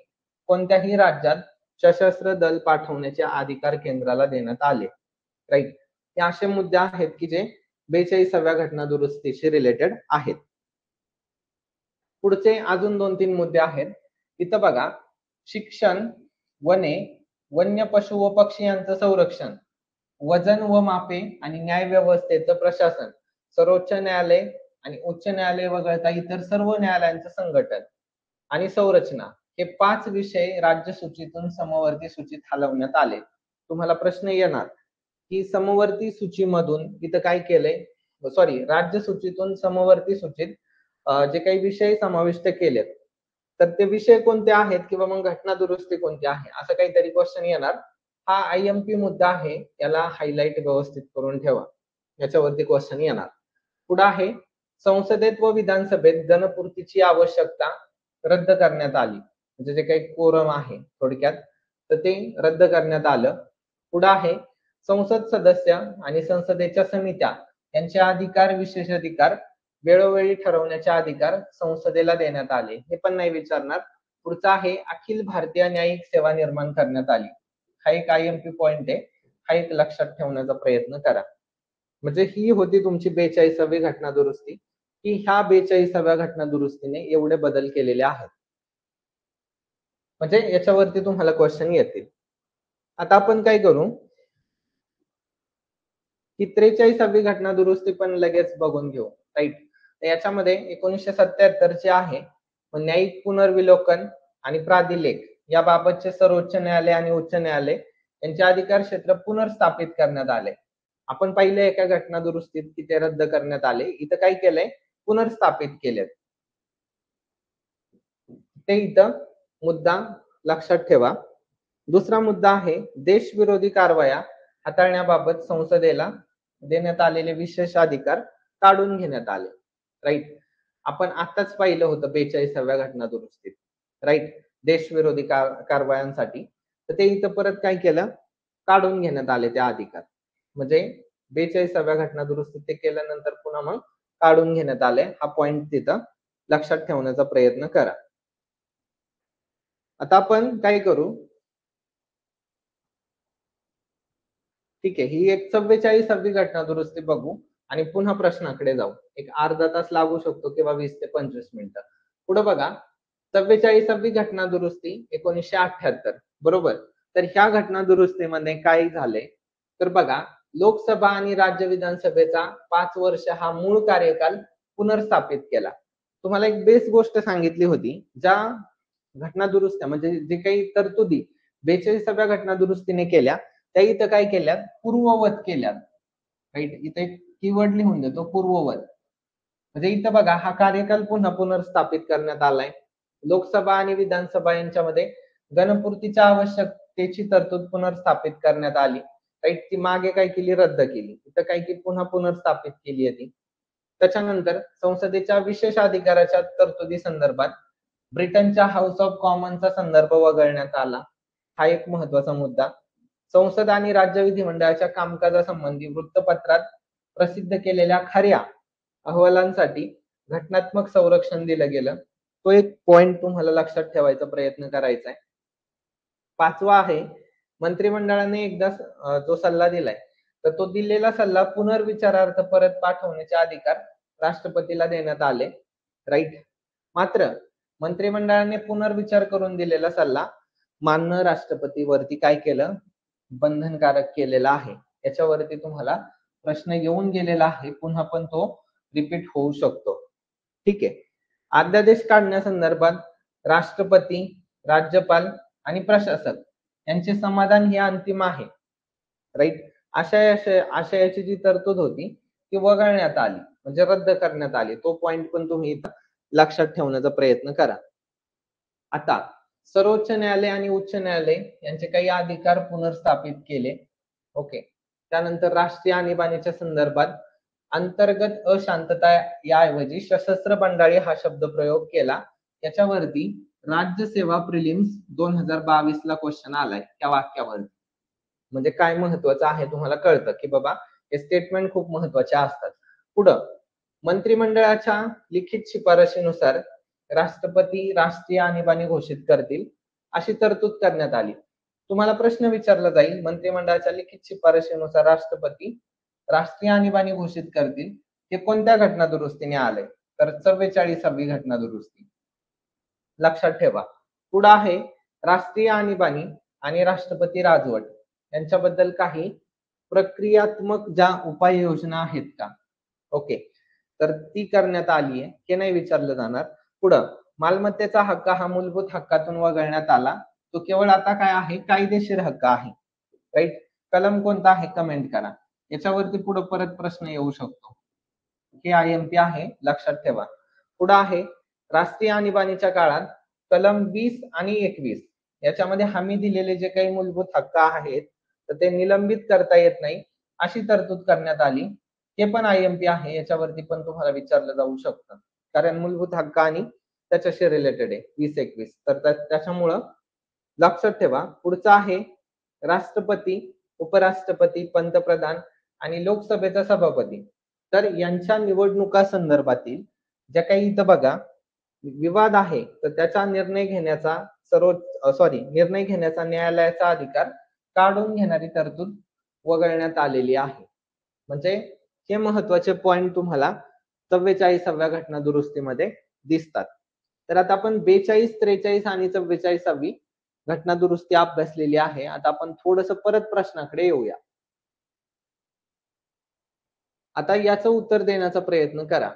कोणत्याही राज्यात सशस्त्र दल पाठवण्याचे अधिकार केंद्राला देण्यात आले. राईट, हे असे मुद्दे आहेत की जे 42व्या घटना दुरुस्तीशी रिलेटेड आहेत. पुढचे अजून 2-3 मुद्दे आहेत. इथं बघा, शिक्षण, वने, वन्य पशु व पक्षी यांचं संरक्षण, वजन व मापे आणि न्याय व्यवस्थेचं प्रशासन, सर्वोच्च न्यायालय आणि उच्च न्यायालय वगळता इतर सर्व न्यायालयांचं संघटन आणि संरचना हे 5 विषय राज्य सूचीतून समवर्ती सूचीत हलवण्यात आले. तुम्हाला प्रश्न येणार की समवर्ती सूचीमधून इथं काय केलंय, सॉरी, राज्य सूचीतून समवर्ती सूचीत जे काही विषय समाविष्ट केलेत, तर ते विषय कोणते आहेत किंवा मग घटना दुरुस्ती कोणती आहे, असं काहीतरी क्वेश्चन येणार. हा IMP मुद्दा आहे, याला हायलाइट व्यवस्थित करून ठेवा. याच्यावरती क्वेश्चन येणार. पुढे आहे, संसदेत व विधानसभेत जनपूर्तीची आवश्यकता रद्द करण्यात आली. म्हणजे जे काही कोरम आहे थोडक्यात, तर ते रद्द करण्यात आलं. पुढे आहे, संसद सदस्य आणि संसदेच्या समित्या यांचे अधिकार, विशेषाधिकार वेळोवेळी ठरवण्याचे अधिकार संसदेला देण्यात आले. हे पण नाही विचारणार. पुढचा आहे, अखिल भारतीय न्यायिक सेवा निर्माण करण्यात आली. हा एक IMP पॉइंट आहे. हा एक लक्षात ठेवण्याचा प्रयत्न करा. म्हणजे ही होती तुमची 42वी घटना दुरुस्ती, की ह्या 42व्या घटना दुरुस्तीने एवढे बदल केलेले आहेत. म्हणजे याच्यावरती तुम्हाला क्वेश्चन येतील. आता आपण काय करू, की 43वी घटना दुरुस्ती पण लगेच बघून घेऊ, राईट. याच्यामध्ये 1977 चे आहे, न्यायिक पुनर्विलोकन आणि प्राधिलेख याबाबतचे सर्वोच्च न्यायालय आणि उच्च न्यायालय यांचे अधिकार क्षेत्र पुनर्स्थापित करण्यात आले. आपण पाहिले एका घटना दुरुस्तीत की ते रद्द करण्यात आले. इथं काय केलंय, पुनर्स्थापित केलेत. ते इथं मुद्दा लक्षात ठेवा. दुसरा मुद्दा आहे, देशविरोधी कारवाया हाताळण्याबाबत संसदेला देण्यात आलेले विशेष अधिकार काढून घेण्यात आले, राईट. आपण आताच पाहिलं होतं 42व्या घटना दुरुस्तीत, राईट, देशविरोधी कारवायांसाठी. तर ते इथं परत काय केलं, काढून घेण्यात आले ते अधिकार. म्हणजे 42व्या घटना दुरुस्तीत ते केल्यानंतर पुन्हा मग काढून घेण्यात आले. हा पॉइंट तिथं लक्षात ठेवण्याचा प्रयत्न करा. आता आपण काय करू, ठीक आहे, ही एक 44वी घटना दुरुस्ती बघू आणि पुन्हा प्रश्नाकडे जाऊ. एक अर्धा तास लागू शकतो किंवा 20 ते 25 मिनिटं. पुढे बघा, 44वी घटना दुरुस्ती 1978, बरोबर. तर ह्या घटना दुरुस्तीमध्ये काय झाले, तर बघा, लोकसभा आणि राज्य विधानसभेचा 5 वर्ष हा मूळ कार्यकाल पुनर्स्थापित केला. तुम्हाला एक बेस गोष्ट सांगितली होती, ज्या घटना दुरुस्त्या म्हणजे जे काही तरतुदी 42व्या घटना दुरुस्तीने केल्या, त्या इथं काय केल्यात, पूर्ववत केल्यात, राईट. इथे एक कीवर्ड लिहून देतो, पूर्ववत. म्हणजे इथं बघा, हा कार्यकाल पुन्हा पुनर्स्थापित करण्यात आलाय. लोकसभा आणि विधानसभा यांच्यामध्ये गणपूर्तीच्या आवश्यकतेची तरतूद पुनर्स्थापित करण्यात आली, राईट. ती मागे काय केली, रद्द केली. इथं काय की पुन्हा पुनर्स्थापित केली आहे ती. त्याच्यानंतर संसदेच्या विशेष अधिकाराच्या तरतुदी संदर्भात ब्रिटनच्या हाऊस ऑफ कॉमन्सचा संदर्भ वगळण्यात आला. हा एक महत्वाचा मुद्दा. संसद आणि राज्य विधिमंडळाच्या कामकाजासंबंधी वृत्तपत्रात प्रसिद्ध केलेल्या खऱ्या अहवालांसाठी घटनात्मक संरक्षण दिलं गेलं. तो एक पॉइंट तुम्हाला लक्षात ठेवायचा प्रयत्न करायचा आहे. 5वा आहे, मंत्रिमंडळाने एकदा जो सल्ला दिलाय, तर तो दिलेला सल्ला पुनर्विचारार्थ परत पाठवण्याचे अधिकार राष्ट्रपतीला देण्यात आले, राईट. मात्र मंत्रिमंडळाने पुनर्विचार करून दिलेला सल्ला मानणं राष्ट्रपतीवरती काय केलं, बंधनकारक केलेला आहे. याच्यावरती तुम्हाला प्रश्न येऊन गेलेला आहे, पुन्हा पण तो रिपीट होऊ शकतो. ठीक आहे. अध्यादेश काढण्यासंदर्भात राष्ट्रपती, राज्यपाल आणि प्रशासक यांचे समाधान हे अंतिम आहे, राईट. आशयाची जी तरतूद होती ती वगळण्यात आली, म्हणजे रद्द करण्यात आली. तो पॉइंट पण तुम्ही इथं लक्षात ठेवण्याचा प्रयत्न करा. आता सर्वोच्च न्यायालय आणि उच्च न्यायालय यांचे काही अधिकार पुनर्स्थापित केले, ओके. त्यानंतर राष्ट्रीय आणीबाणीच्या संदर्भात अंतर्गत अशांतता याऐवजी सशस्त्र बंडाळी हा शब्द प्रयोग केला. याच्यावरती राज्यसेवा प्रिलिम्स 2022 ला क्वेश्चन आलाय त्या वाक्यावरती. म्हणजे काय महत्वाचं आहे तुम्हाला कळतं की बाबा हे स्टेटमेंट खूप महत्वाचे असतात. पुढं, मंत्रिमंडळाच्या लिखित शिफारशीनुसार राष्ट्रपती राष्ट्रीय आणीबाणी घोषित करतील अशी तरतूद करण्यात आली. तुम्हाला प्रश्न विचारला जाईल, मंत्रिमंडळाच्या लिखित शिफारशीनुसार राष्ट्रपती राष्ट्रीय आणीबाणी घोषित करतील, हे कोणत्या घटना दुरुस्तीने आलंय, तर 44वी घटना दुरुस्ती. लक्षात ठेवा. पुढे आहे, राष्ट्रीय आणीबाणी आणि राष्ट्रपती राजवट यांच्याबद्दल काही प्रक्रियात्मक ज्या उपाययोजना आहेत का, ओके, तर ती करण्यात आली आहे, हे नाही विचारलं जाणार. पुढं, मालमत्तेचा हक्क हा मूलभूत हक्कातून वगळण्यात आला. तो केवळ आता काय आहे, कायदेशीर हक्क आहे, राईट. कलम कोणता आहे कमेंट करा. याच्यावरती पुढे परत प्रश्न येऊ शकतो. हे IMP आहे, लक्षात ठेवा. पुढे आहे राष्ट्रीय आणीबाणीच्या काळात कलम 20 आणि 21 याच्यामध्ये हमी दिलेले जे काही मूलभूत हक्क आहेत तर ते निलंबित करता येत नाही अशी तरतूद करण्यात आली. हे पण IMP आहे, याच्यावरती पण तुम्हाला विचारलं जाऊ शकतं. कारण मूलभूत हक्क आणि त्याच्याशी रिलेटेड आहे 20-21. तर त्याच्यामुळं लक्षात ठेवा. पुढचं आहे राष्ट्रपती, उपराष्ट्रपती, पंतप्रधान आणि लोकसभेचा सभापती. तर यांच्या निवडणुका संदर्भातील ज्या काही इथं बघा विवाद आहे तर त्याचा निर्णय घेण्याचा निर्णय घेण्याचा न्यायालयाचा अधिकार काढून घेणारी तरतूद वगळण्यात आलेली आहे. म्हणजे हे महत्वाचे पॉइंट तुम्हाला 44व्या घटना दुरुस्तीमध्ये दिसतात. तर आता आपण 42, 43 आणि 44वी घटना दुरुस्ती अभ्यासलेली आहे. आता आपण थोडंसं परत प्रश्नाकडे येऊया. आता याचं उत्तर देण्याचा प्रयत्न करा.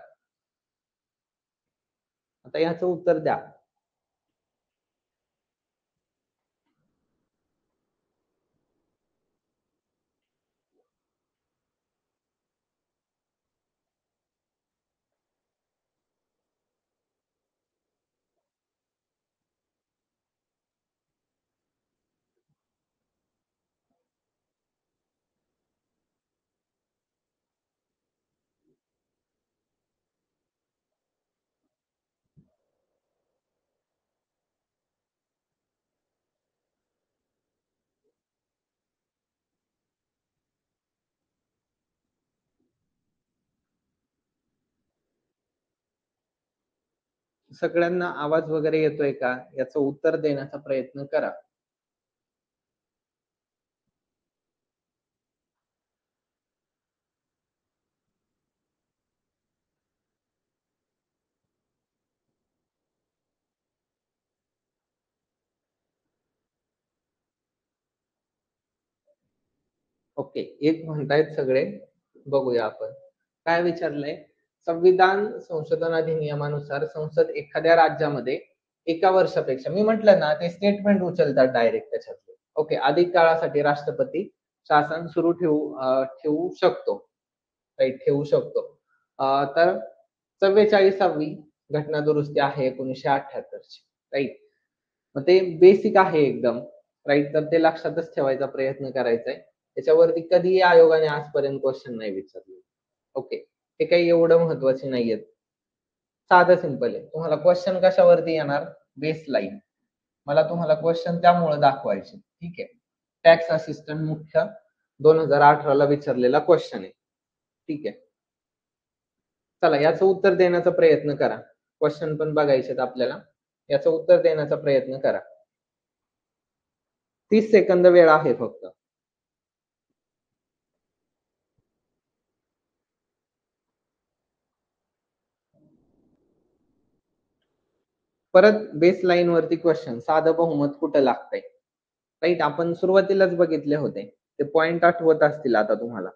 आता याचं उत्तर द्या. सगळ्यांना आवाज वगैरे येतोय का? याचं उत्तर देण्याचा प्रयत्न करा. ओके, एक म्हणतायत सगळे. बघूया आपण. काय विचारलंय? संविधान संशोधन अधिनियमानुसार संसद एखाद्या राज्यामध्ये एका वर्षापेक्षा, मी म्हटलं ना ते स्टेटमेंट उचलतात डायरेक्ट त्याच्यातले. ओके, अधिक काळासाठी राष्ट्रपती शासन सुरू ठेवू शकतो. राईट, ठेवू शकतो. तर 44वी घटना दुरुस्ती आहे 1978 ची. राईट. मग ते बेसिक आहे एकदम. राईट, तर ते लक्षातच ठेवायचा प्रयत्न करायचा आहे. त्याच्यावरती कधीही आयोगाने आजपर्यंत क्वेश्चन नाही विचारले. ओके, हे काही एवढं महत्वाचे नाहीयेत. साधं सिंपल आहे. तुम्हाला क्वेश्चन कशावरती येणार? बेसलाईन. मला तुम्हाला क्वेश्चन त्यामुळे दाखवायचे. ठीक आहे. टॅक्स असिस्टंट मुख्य 2018 ला विचारलेला क्वेश्चन आहे. ठीक आहे. चला याचं उत्तर देण्याचा प्रयत्न करा. क्वेश्चन पण बघायचे आपल्याला. याचं उत्तर देण्याचा प्रयत्न करा. 30 सेकंद वेळ आहे फक्त. परत बेस लाईन वरती क्वेश्चन, साधं बहुमत कुठं लागतंय? राईट, आपण सुरुवातीलाच बघितले होते. ते पॉइंट आठवत असतील आता तुम्हाला.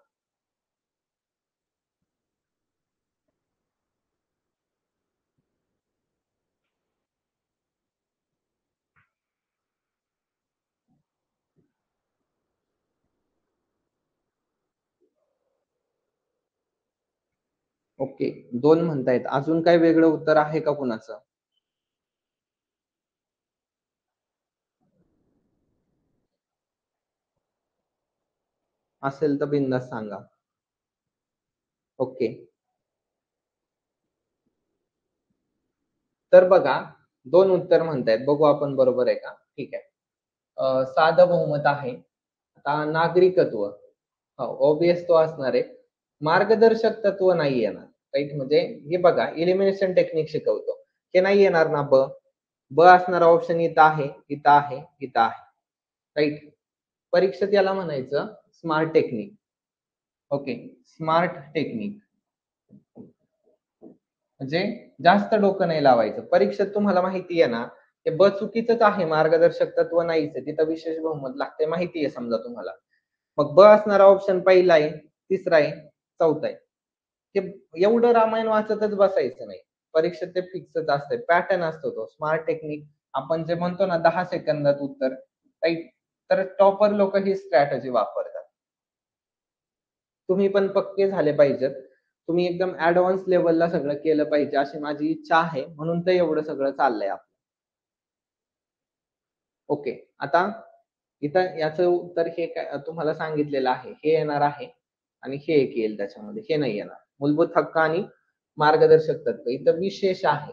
ओके, 2 म्हणतायत. अजून काही वेगळं उत्तर आहे का कुणाचं? असेल तर बिनधास्त सांगा. ओके. तर बघा, 2 उत्तर म्हणतायत. बघू आपण बरोबर आहे का? ठीक आहे. साधं बहुमत आहे. आता नागरिकत्व, ऑब्वियस तो असणार आहे. मार्गदर्शक तत्व नाही येणार. राईट, म्हणजे हे बघा एलिमिनेशन टेक्निक शिकवतो. हे नाही येणार ना ब. ब असणारा ऑप्शन इथं आहे, इथं आहे, इथं आहे. राईट. परीक्षेत याला म्हणायचं smart technique. Okay, smart technique. म्हणजे जास्त डोकं नाही लावायचं. परीक्षेत तुम्हाला माहिती आहे ना, ते ब चुकीचंच आहे, मार्गदर्शक तत्व नाहीच आहे. तिथं विशेष बहुमत लागते, माहिती आहे समजा तुम्हाला. मग ब असणारा ऑप्शन पहिला आहे, तिसरा आहे, चौथा आहे. ते एवढं रामायण वाचतच बसायचं नाही. परीक्षेत ते फिक्सच असते. पॅटर्न असतो तो. स्मार्ट टेक्निक आपण जे म्हणतो ना 10 सेकंदात उत्तर, राईट? तर टॉपर लोक ही स्ट्रॅटेजी वापरतात. तुम्ही पण पक्के झाले पाहिजेत. तुम्ही एकदम ऍडव्हान्स लेवलला सगळं केलं पाहिजे अशी माझी इच्छा आहे, म्हणून तर एवढं सगळं चाललंय आपलं. ओके. आता इथं याचं उत्तर हे काय तुम्हाला सांगितलेलं आहे. हे येणार आहे आणि हे एक येईल त्याच्यामध्ये. हे नाही येणार. मूलभूत हक्क आणि मार्गदर्शक तत्त्व इथं विशेष आहे.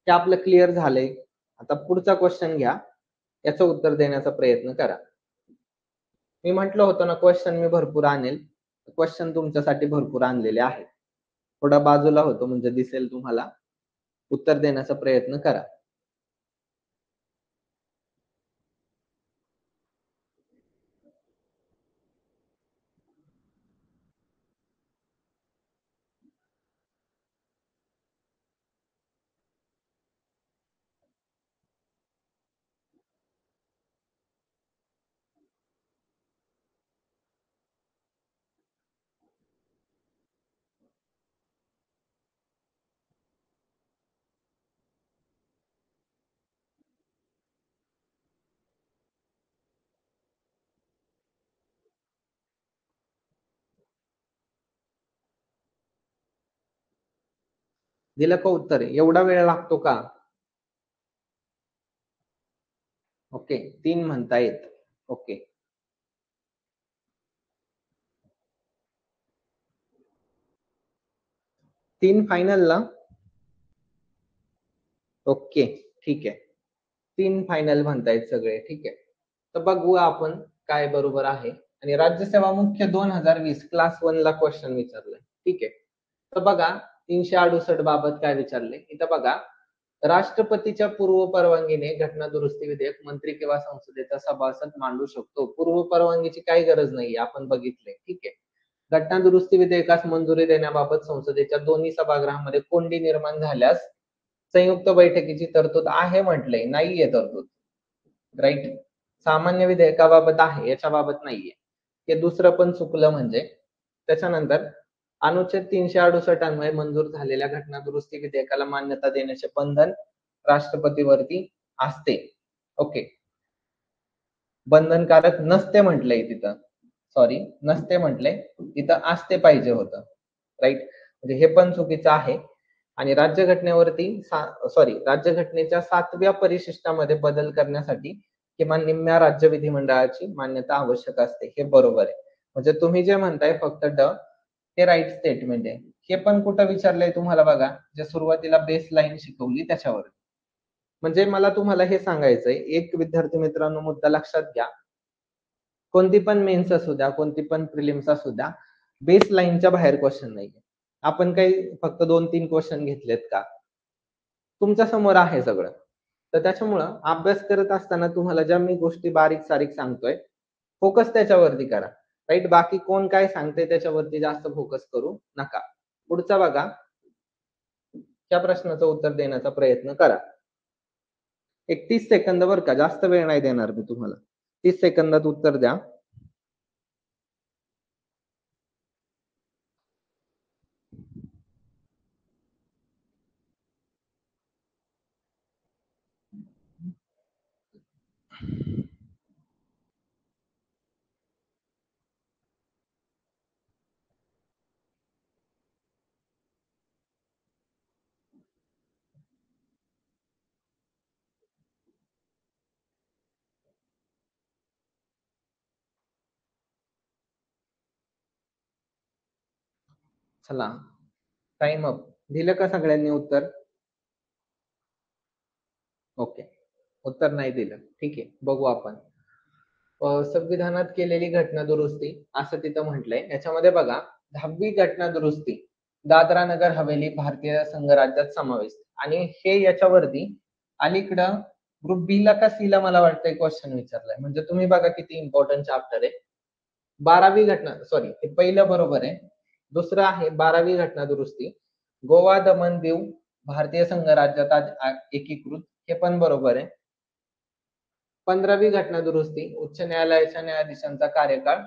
हे आपलं क्लिअर झालंय. आता पुढचा क्वेश्चन घ्या. याचं उत्तर देण्याचा प्रयत्न करा. मी म्हटलं होतं ना क्वेश्चन मी भरपूर आणेल. क्वेश्चन तुमच्यासाठी भरपूर आणलेले आहेत. थोडा बाजूला होतो म्हणजे दिसेल तुम्हाला. उत्तर देण्याचा प्रयत्न करा. दिलं का उत्तर? एवढा वेळ लागतो का? ओके. 3 म्हणतायत. ओके. 3 फायनलला? ओके. ठीक आहे. 3 फायनल म्हणतायत सगळे. ठीक आहे. तर बघूया आपण काय बरोबर आहे. आणि राज्यसेवा मुख्य 2020 क्लास 1 ला क्वेश्चन विचारलाय. ठीक आहे. तर बघा 368 बाबत काय विचारले? इथं बघा राष्ट्रपतीच्या पूर्व परवानगीने घटना दुरुस्ती विधेयक मंत्री किंवा संसदेचा सभासद मांडू शकतो. पूर्व परवानगीची काही गरज नाहीये आपण बघितले. ठीक आहे. घटना दुरुस्ती विधेयकास मंजुरी देण्याबाबत संसदेच्या दोन्ही सभागृहामध्ये कोंडी निर्माण झाल्यास संयुक्त बैठकीची तरतूद आहे म्हटलंय, नाहीये तरतूद. राईट. सामान्य विधेयकाबाबत आहे, याच्याबाबत नाहीये. हे दुसरं पण चुकलं म्हणजे. त्याच्यानंतर अनुच्छेद 368 अन्वये मंजूर झालेल्या घटना दुरुस्ती विधेयकाला मान्यता देण्याचे बंधन राष्ट्रपतीवरती असते. ओके. बंधनकारक नसते म्हटलंय तिथं. सॉरी, नसते म्हटलंय. इथं असते पाहिजे होतं. राईट. म्हणजे हे पण चुकीचं आहे. आणि राज्यघटनेवरती सॉरी राज्यघटनेच्या 7व्या परिशिष्टामध्ये बदल करण्यासाठी किमान निम्म्या राज्य विधिमंडळाची मान्यता आवश्यक असते. हे बरोबर आहे. म्हणजे तुम्ही जे म्हणताय फक्त हे राईट स्टेटमेंट आहे. हे पण कुठं विचारलंय तुम्हाला बघा, जे सुरुवातीला बेस लाईन शिकवली त्याच्यावर. म्हणजे मला तुम्हाला हे सांगायचंय, एक विद्यार्थी मित्रांनो मुद्दा लक्षात घ्या. कोणती पण मेन्स असू द्या, कोणती पण प्रिलिम्स असू द्या, बेस लाईनच्या बाहेर क्वेश्चन नाहीये. आपण काही फक्त 2-3 क्वेश्चन घेतलेत का? तुमच्या समोर आहे सगळं. तर त्याच्यामुळं अभ्यास करत असताना तुम्हाला ज्या मी गोष्टी बारीक-सारीक सांगतोय, फोकस त्याच्यावरती करा. राइट. बाकी कोण काय सांगतंय त्याच्यावरती जास्त फोकस करू नका. पुढचा बघा. त्या प्रश्नाचं उत्तर देण्याचा प्रयत्न करा. एक 30 सेकंद बरं का, जास्त वेळ नाही देणार मी तुम्हाला. 30 सेकंदात उत्तर द्या. चला, टाईम अप. दिलं का सगळ्यांनी उत्तर? ओके. उत्तर नाही दिलं. ठीक आहे. बघू आपण. संविधानात केलेली घटना दुरुस्ती असं तिथं म्हटलंय. याच्यामध्ये बघा 10वी घटना दुरुस्ती दादरा नगर हवेली भारतीय संघराज्यात समावेश आणि हे याच्यावरती अलीकडं ग्रुप बी ला का सी ला मला वाटतंय क्वेश्चन विचारलाय. म्हणजे तुम्ही बघा किती इम्पॉर्टंट चॅप्टर आहे. 12वी घटना सॉरी हे पहिलं बरोबर आहे. दुसरं आहे 12वी घटना दुरुस्ती गोवा दमण दीव भारतीय संघराज्यात एकीकृत हे पण बरोबर आहे. 15वी घटना दुरुस्ती उच्च न्यायालयाच्या न्यायाधीशांचा कार्यकाळ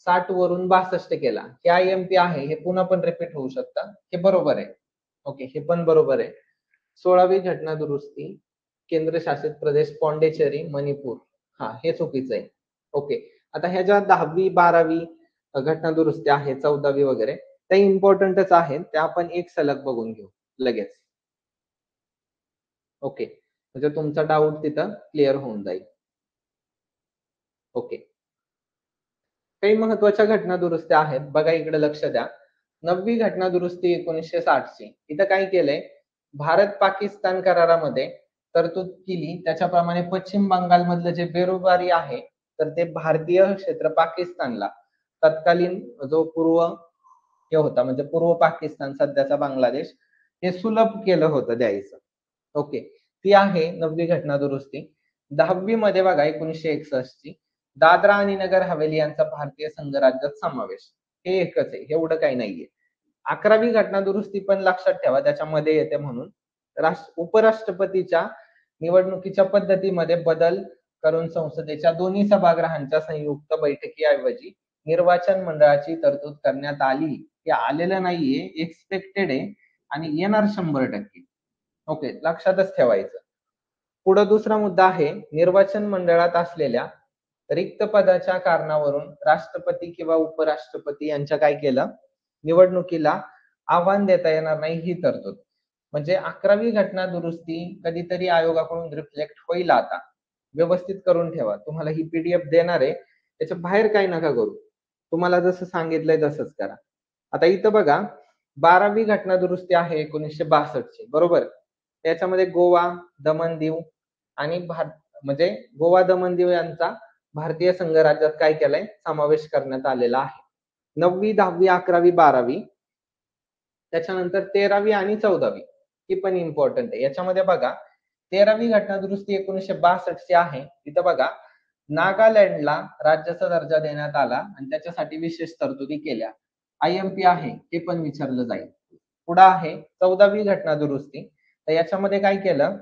60 वरून 62 केला. हे IMP आहे. हे पुन्हा पण रिपीट होऊ शकतं. हे बरोबर आहे. ओके. हे पण बरोबर आहे. 16वी घटना दुरुस्ती केंद्रशासित प्रदेश पॉंडिचेरी मणिपूर. हा हे चुकीचं आहे. ओके. आता ह्या ज्या 10वी 12वी घटना दुरुस्ती आहे 14वी वगैरे, त्या इम्पॉर्टंटच आहेत. त्या आपण एक सलग बघून घेऊ लगेच. ओके. म्हणजे तुमचा डाउट तिथं क्लिअर होऊन जाईल. ओके. काही महत्त्वाच्या घटना दुरुस्त्या आहेत. बघा इकडे लक्ष द्या. 9वी घटना दुरुस्ती 1960 ची. इथं काय केलंय, भारत-पाकिस्तान करारामध्ये तरतूद केली. त्याच्याप्रमाणे पश्चिम बंगालमधलं जे बेरोजगारी आहे, तर ते भारतीय क्षेत्र पाकिस्तानला तत्कालीन जो पूर्व हे होता म्हणजे पूर्व पाकिस्तान सध्याचा बांगलादेश हे सुलभ केलं होतं द्यायचं. ओके. ती आहे 9वी घटना दुरुस्ती. 10वी मध्ये बघा 1961 ची दादरा आणि नगर हवेली यांचा भारतीय संघराज्यात समावेश. हे एकच आहे. एवढं काही नाहीये. 11वी घटना दुरुस्ती पण लक्षात ठेवा त्याच्यामध्ये येते म्हणून. उपराष्ट्रपतीच्या निवडणुकीच्या पद्धतीमध्ये बदल करून संसदेच्या दोन्ही सभागृहांच्या संयुक्त बैठकीऐवजी निर्वाचन मंडळाची तरतूद करण्यात आली. हे आलेलं नाहीये, एक्सपेक्टेड आहे आणि येणार 100%. ओके, लक्षातच ठेवायचं. पुढे दुसरा मुद्दा आहे निर्वाचन मंडळात असलेल्या रिक्त पदाच्या कारणावरून राष्ट्रपती किंवा उपराष्ट्रपती यांच्या काय केलं निवडणुकीला आव्हान देता येणार नाही ही तरतूद. म्हणजे 11वी घटना दुरुस्ती कधीतरी आयोगाकडून रिफ्लेक्ट होईल आता. व्यवस्थित करून ठेवा. तुम्हाला ही पीडीएफ देणार आहे. त्याच्या बाहेर काही नका करू. तुम्हाला जसं सांगितलंय तसंच करा. आता इथं बघा 12वी घटना दुरुस्ती आहे 1962 ची बरोबर. त्याच्यामध्ये गोवा, दमण दीव आणि म्हणजे गोवा, दमण दीव यांचा भारतीय संघराज्यात काय केलंय समावेश करण्यात आलेला आहे. 9वी, 10वी, 11वी, 12वी त्याच्यानंतर 13वी आणि 14वी ही पण इम्पॉर्टंट आहे. याच्यामध्ये बघा 13वी घटना दुरुस्ती 1962 ची आहे. तिथं बघा नागालँडला राज्याचा दर्जा देण्यात आला आणि त्याच्यासाठी विशेष तरतुदी केल्या. IMP आहे ते पण विचारलं जाईल. पुढे आहे 14वी घटना दुरुस्ती. तर याच्यामध्ये काय केलं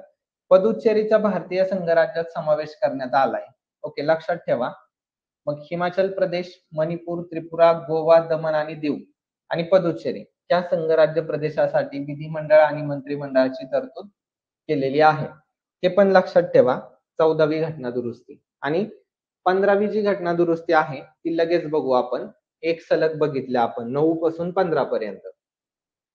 पुदुच्चेरीचा भारतीय संघराज्यात समावेश करण्यात आलाय. ओके, लक्षात ठेवा. मग हिमाचल प्रदेश, मणिपूर, त्रिपुरा, गोवा, दमण आणि दीव आणि पुदुच्चेरी या संघराज्य प्रदेशासाठी विधिमंडळ आणि मंत्रिमंडळाची तरतूद केलेली आहे. हे पण लक्षात ठेवा 14वी घटना दुरुस्ती. आणि 15वी जी घटना दुरुस्ती आहे ती लगेच बघू आपण. एक सलग बघितल्या आपण 9 पासून 15 पर्यंत.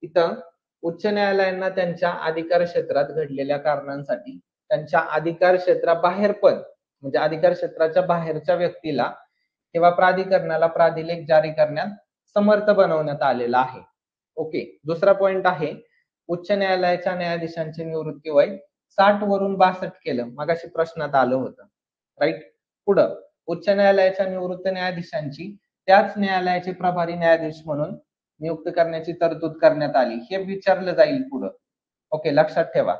इथं उच्च न्यायालयांना त्यांच्या अधिकार क्षेत्रात घडलेल्या कारणांसाठी त्यांच्या अधिकार क्षेत्राबाहेर पण म्हणजे अधिकार क्षेत्राच्या बाहेरच्या व्यक्तीला किंवा प्राधिकरणाला प्राधिलेख जारी करण्यात समर्थ बनवण्यात आलेला आहे. ओके. दुसरा पॉइंट आहे उच्च न्यायालयाच्या न्यायाधीशांचे निवृत्ती वय 60 वरून 62 केलं. मगाशी प्रश्नात आलं होतं. राईट. पुढं उच्च न्यायालयाच्या निवृत्त न्यायाधीशांची त्याच न्यायालयाचे प्रभारी न्यायाधीश म्हणून नियुक्त करण्याची तरतूद करण्यात आली. हे विचारलं जाईल पुढं. ओके, लक्षात ठेवा.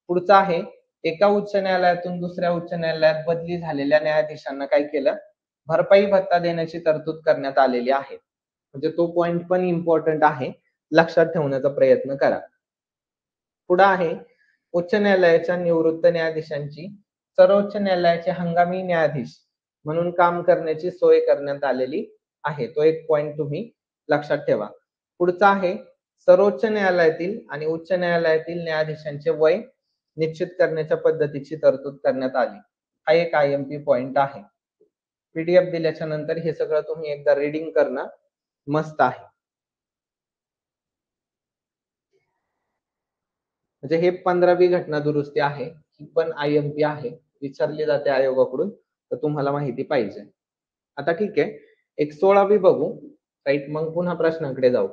पुढचं आहे एका उच्च न्यायालयातून दुसऱ्या उच्च न्यायालयात बदली झालेल्या न्यायाधीशांना काय केलं भरपाई भत्ता देण्याची तरतूद करण्यात आलेली आहे. म्हणजे तो पॉइंट पण इम्पॉर्टंट आहे. लक्षात ठेवण्याचा प्रयत्न करा. पुढे आहे उच्च न्यायालयाच्या निवृत्त न्यायाधीशांची सर्वोच्च न्यायालयाचे हंगामी न्यायाधीश म्हणून काम करण्याची सोय करण्यात आलेली आहे. तो एक पॉइंट तुम्ही लक्षात ठेवा. पुढचा आहे सर्वोच्च न्यायालयातील आणि उच्च न्यायालयातील न्यायाधीशांचे वय निश्चित करण्याच्या पद्धतीची तरतूद करण्यात आली. हा एक IMP पॉइंट आहे. पीडीएफ दिल्याच्या नंतर हे सगळं तुम्ही एकदा रीडिंग करणं मस्त आहे. म्हणजे हे 15वी घटना दुरुस्ती आहे. ही पण IMP आहे. विचारली जाते आयोगाकडून तर तुम्हाला माहिती पाहिजे. आता ठीक आहे. एक 16वी बघू. राईट. मग पुन्हा प्रश्नाकडे जाऊ.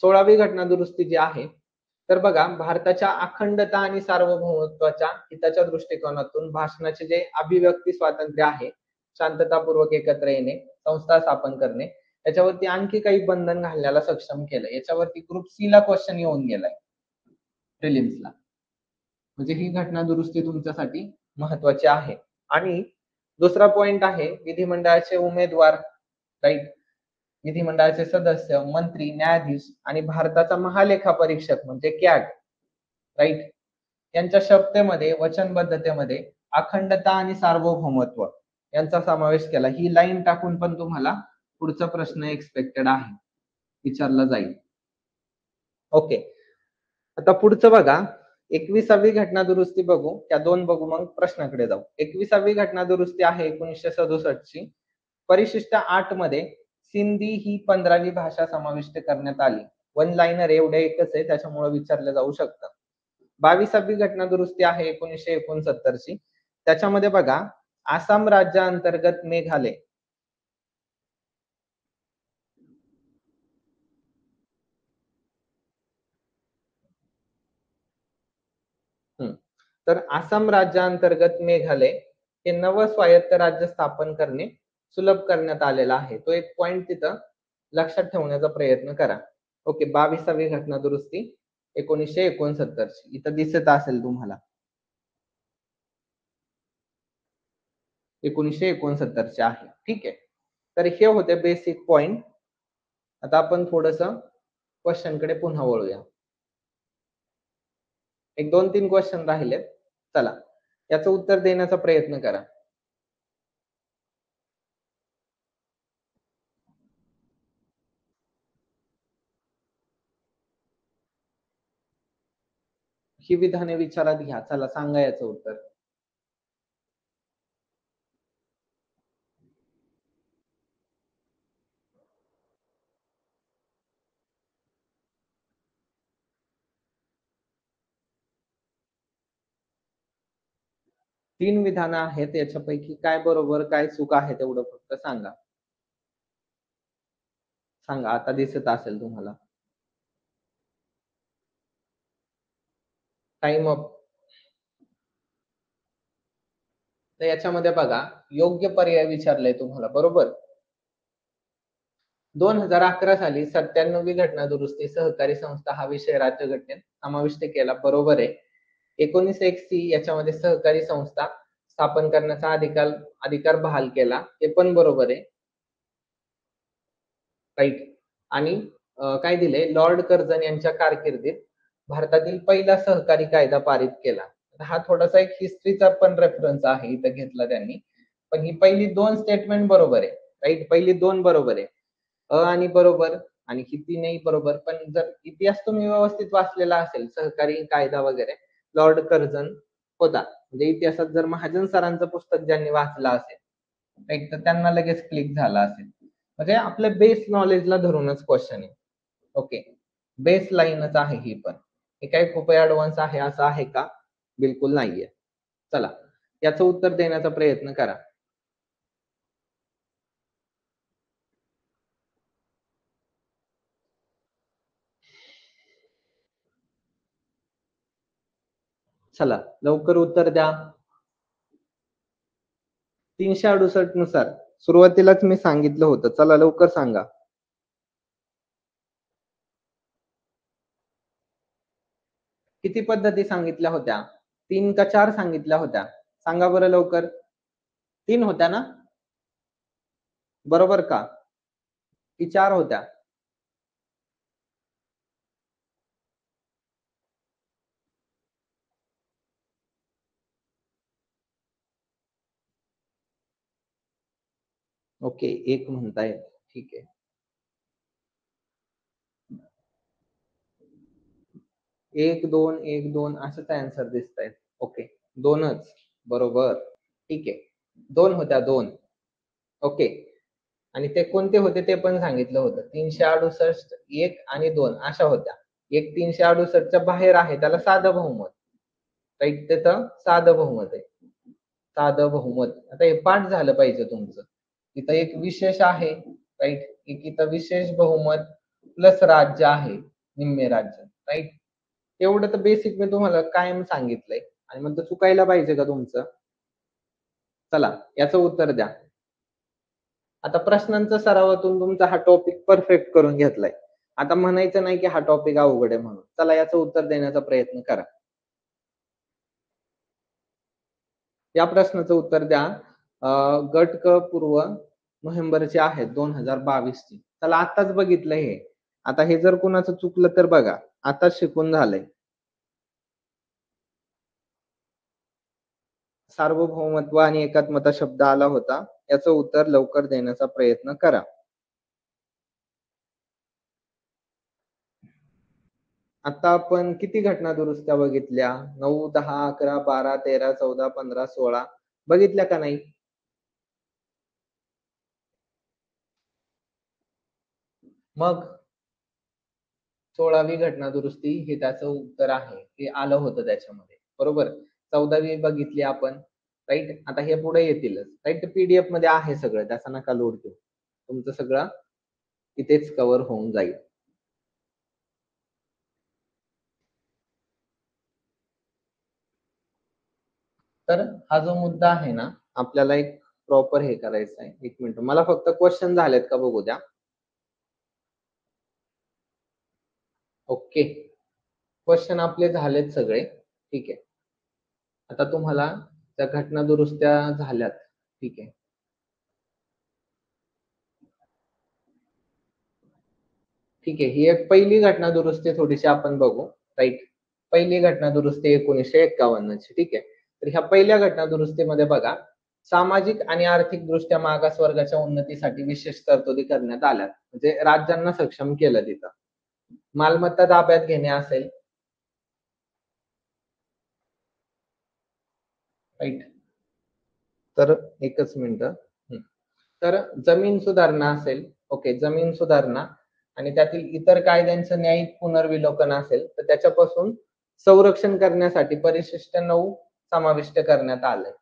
16वी घटना दुरुस्ती जी आहे तर बघा भारताच्या अखंडता आणि सार्वभौमत्वाच्या हिताच्या दृष्टिकोनातून भाषणाचे जे अभिव्यक्ती स्वातंत्र्य आहे शांततापूर्वक एकत्र येणे संस्था स्थापन करणे याच्यावरती आणखी काही बंधन घालण्याला सक्षम केलं. याच्यावरती ग्रुप सी ला क्वेश्चन येऊन गेलाय प्रिलिम्सला. म्हणजे ही घटना दुरुस्ती तुमच्यासाठी महत्वाची आहे. आणि दुसरा पॉइंट आहे विधिमंडळाचे उमेदवार राईट विधिमंडळाचे सदस्य मंत्री न्यायाधीश आणि भारताचा महालेखा परीक्षक म्हणजे कॅग राईट यांच्या शपथेमध्ये वचनबद्धतेमध्ये अखंडता आणि सार्वभौमत्व यांचा समावेश केला. ही लाईन टाकून पण तुम्हाला पुढचा प्रश्न एक्सपेक्टेड आहे विचारला जाईल. ओके. आता पुढचं बघा 21वी घटना दुरुस्ती बघू. त्या दोन बघू मग प्रश्नाकडे जाऊ. 21वी घटना दुरुस्ती आहे 1967 ची. परिशिष्ट 8 मध्ये सिंधी ही 15वी भाषा समाविष्ट करण्यात आली. वन लाईनर एवढे एकच आहे, त्याच्यामुळे विचारलं जाऊ शकतं. 22वी घटना दुरुस्ती आहे 1969 ची. त्याच्यामध्ये बघा, आसाम राज्याअंतर्गत मेघालय तर आसाम राज्याअंतर्गत मेघालय हे नवस्वायत्त राज्य स्थापन करणे सुलभ करण्यात आलेला आहे. तो एक पॉइंट तिथं लक्षात ठेवण्याचा प्रयत्न करा. ओके, 22वी घटना दुरुस्ती 1969 ची इथं दिसत असेल तुम्हाला. 1969 चे आहे. ठीक आहे. तर हे होते बेसिक पॉइंट. आता आपण थोडस क्वेश्चन कडे पुन्हा वळूया. एक 2-3 क्वेश्चन राहिलेत. चला, याचं उत्तर देण्याचा प्रयत्न करा. ही विधाने विचारात घ्या. चला सांगा याचं उत्तर. तीन विधानं आहेत, याच्यापैकी काय बरोबर काय चूक आहे तेवढं फक्त सांगा. सांगा, आता दिसत असेल तुम्हाला. Time up. तर याच्यामध्ये बघा, योग्य पर्याय विचारलाय तुम्हाला, बरोबर. 2011 साली 97वी घटना दुरुस्ती सहकारी संस्था हा विषय राज्यघटनेत समाविष्ट केला, बरोबर आहे. 1901 सी याच्यामध्ये सहकारी संस्था स्थापन करण्याचा अधिकार बहाल केला, हे पण बरोबर आहे. राईट. आणि काय दिले, लॉर्ड कर्झन यांच्या कारकिर्दीत भारतातील पहिला सहकारी कायदा पारित केला. हा थोडासा एक हिस्ट्रीचा पण रेफरन्स आहे इथं घेतला त्यांनी. पण ही पहिली दोन स्टेटमेंट बरोबर आहे. राईट, पहिली दोन बरोबर आहे. आणि बरोबर आणि किती नाही बरोबर. पण जर इतिहास तुम्ही व्यवस्थित वाचलेला असेल, सहकारी कायदा वगैरे, लॉर्ड कर्झन होता. म्हणजे इतिहासात जर महाजन सरांचं पुस्तक ज्यांनी वाचलं असेल, राईट, तर त्यांना लगेच क्लिक झाला असेल. म्हणजे आपल्या बेस नॉलेजला धरूनच क्वेश्चन आहे. ओके, बेस लाईनच आहे ही पण. हे काही खूप ऍडव्हान्स आहे असं आहे का? बिलकुल नाहीये. चला, याचं उत्तर देण्याचा प्रयत्न करा. चला, लवकर उत्तर द्या. 368 नुसार सुरुवातीलाच मी सांगितलं होतं. चला लवकर सांगा. किती पद्धती सांगितल्या होत्या? 3 का 4 सांगितल्या होत्या? सांगा बरं लवकर. 3 होत्या ना? बरोबर का? की 4 होत्या? ओके, 1 म्हणताय. ठीक आहे. 1, 2, 1, 2 असंच आन्सर दिसतायत. ओके, 2च. बरोबर. ठीक आहे. 2 होत्या, 2. ओके. आणि ते कोणते होते ते पण सांगितलं होतं. 368, 1 आणि 2 अशा होत्या. एक 368च्या बाहेर आहे, त्याला साधं बहुमत. राईट, त्याचं साधं बहुमत आहे. साधं बहुमत. आता हे पाठ झालं पाहिजे तुमचं. इथं एक विशेष आहे, राईट. एक इथं विशेष बहुमत प्लस राज्य आहे, निम्मे राज्य, राईट. एवढं तर बेसिक मी तुम्हाला कायम सांगितलंय. आणि मग तर चुकायला पाहिजे का तुमचं? चला, याचं उत्तर द्या. आता प्रश्नांच्या सरावातून तुमचा हा टॉपिक परफेक्ट करून घेतलाय. आता म्हणायचं नाही की हा टॉपिक अवघड आहे म्हणून. चला, याचं उत्तर देण्याचा प्रयत्न करा. या प्रश्नाचं उत्तर द्या. गट क पूर्व नोव्हेंबरचे आहेत 2022 ची. चला, आताच बघितलं हे. आता हे जर कुणाचं चुकलं तर बघा, आताच शिकून झालंय. सार्वभौमत्व आणि एकात्मता शब्द आला होता. याचं उत्तर लवकर देण्याचा प्रयत्न करा. आता आपण किती घटना दुरुस्त्या बघितल्या? 9, 10, 11, 12, 13, 14, 15, 16 बघितल्या का नाही? मग 16वी घटना दुरुस्ती हे त्याचं उत्तर आहे. ते आलं होतं त्याच्यामध्ये. बरोबर. 14वी बघितली आपण. राइट. आता हे पुढे येतीलच. राइट. पीडीएफ मध्ये आहे सगळं. त्याचा नका लोड घेऊ. तुमचं सगळं तिथेच कव्हर होऊन जाईल. तर हा जो मुद्दा आहे ना, आपल्याला एक प्रॉपर हे करायचं आहे. 1 मिनिट. मला फक्त क्वेश्चन झालेत का बघू द्या. ओके. क्वेश्चन आपले झालेत सगळे. ठीक आहे. आता तुम्हाला त्या घटना दुरुस्त्या झाल्यात. ठीक आहे. ठीक आहे. ही एक पहिली घटना दुरुस्ती थोडीशी आपण बघू. राइट. पहिली घटना दुरुस्ती 1951 ची. ठीक आहे. तर ह्या पहिल्या घटना दुरुस्तीमध्ये बघा, सामाजिक आणि आर्थिक दृष्ट्या मागास वर्गाच्या उन्नतीसाठी विशेष तरतुदी करण्यात आल्या. म्हणजे राज्यांना सक्षम केलं तिथं. मालमत्ता ताब्यात घेणे असेल. राइट. तर एकच मिनिटं. तर जमीन सुधारणा असेल. ओके. जमीन सुधारणा आणि त्यातील इतर कायद्यांचं न्यायिक पुनर्विलोकन असेल, तर त्याच्यापासून संरक्षण करण्यासाठी परिशिष्ट 9 समाविष्ट करण्यात आलंय.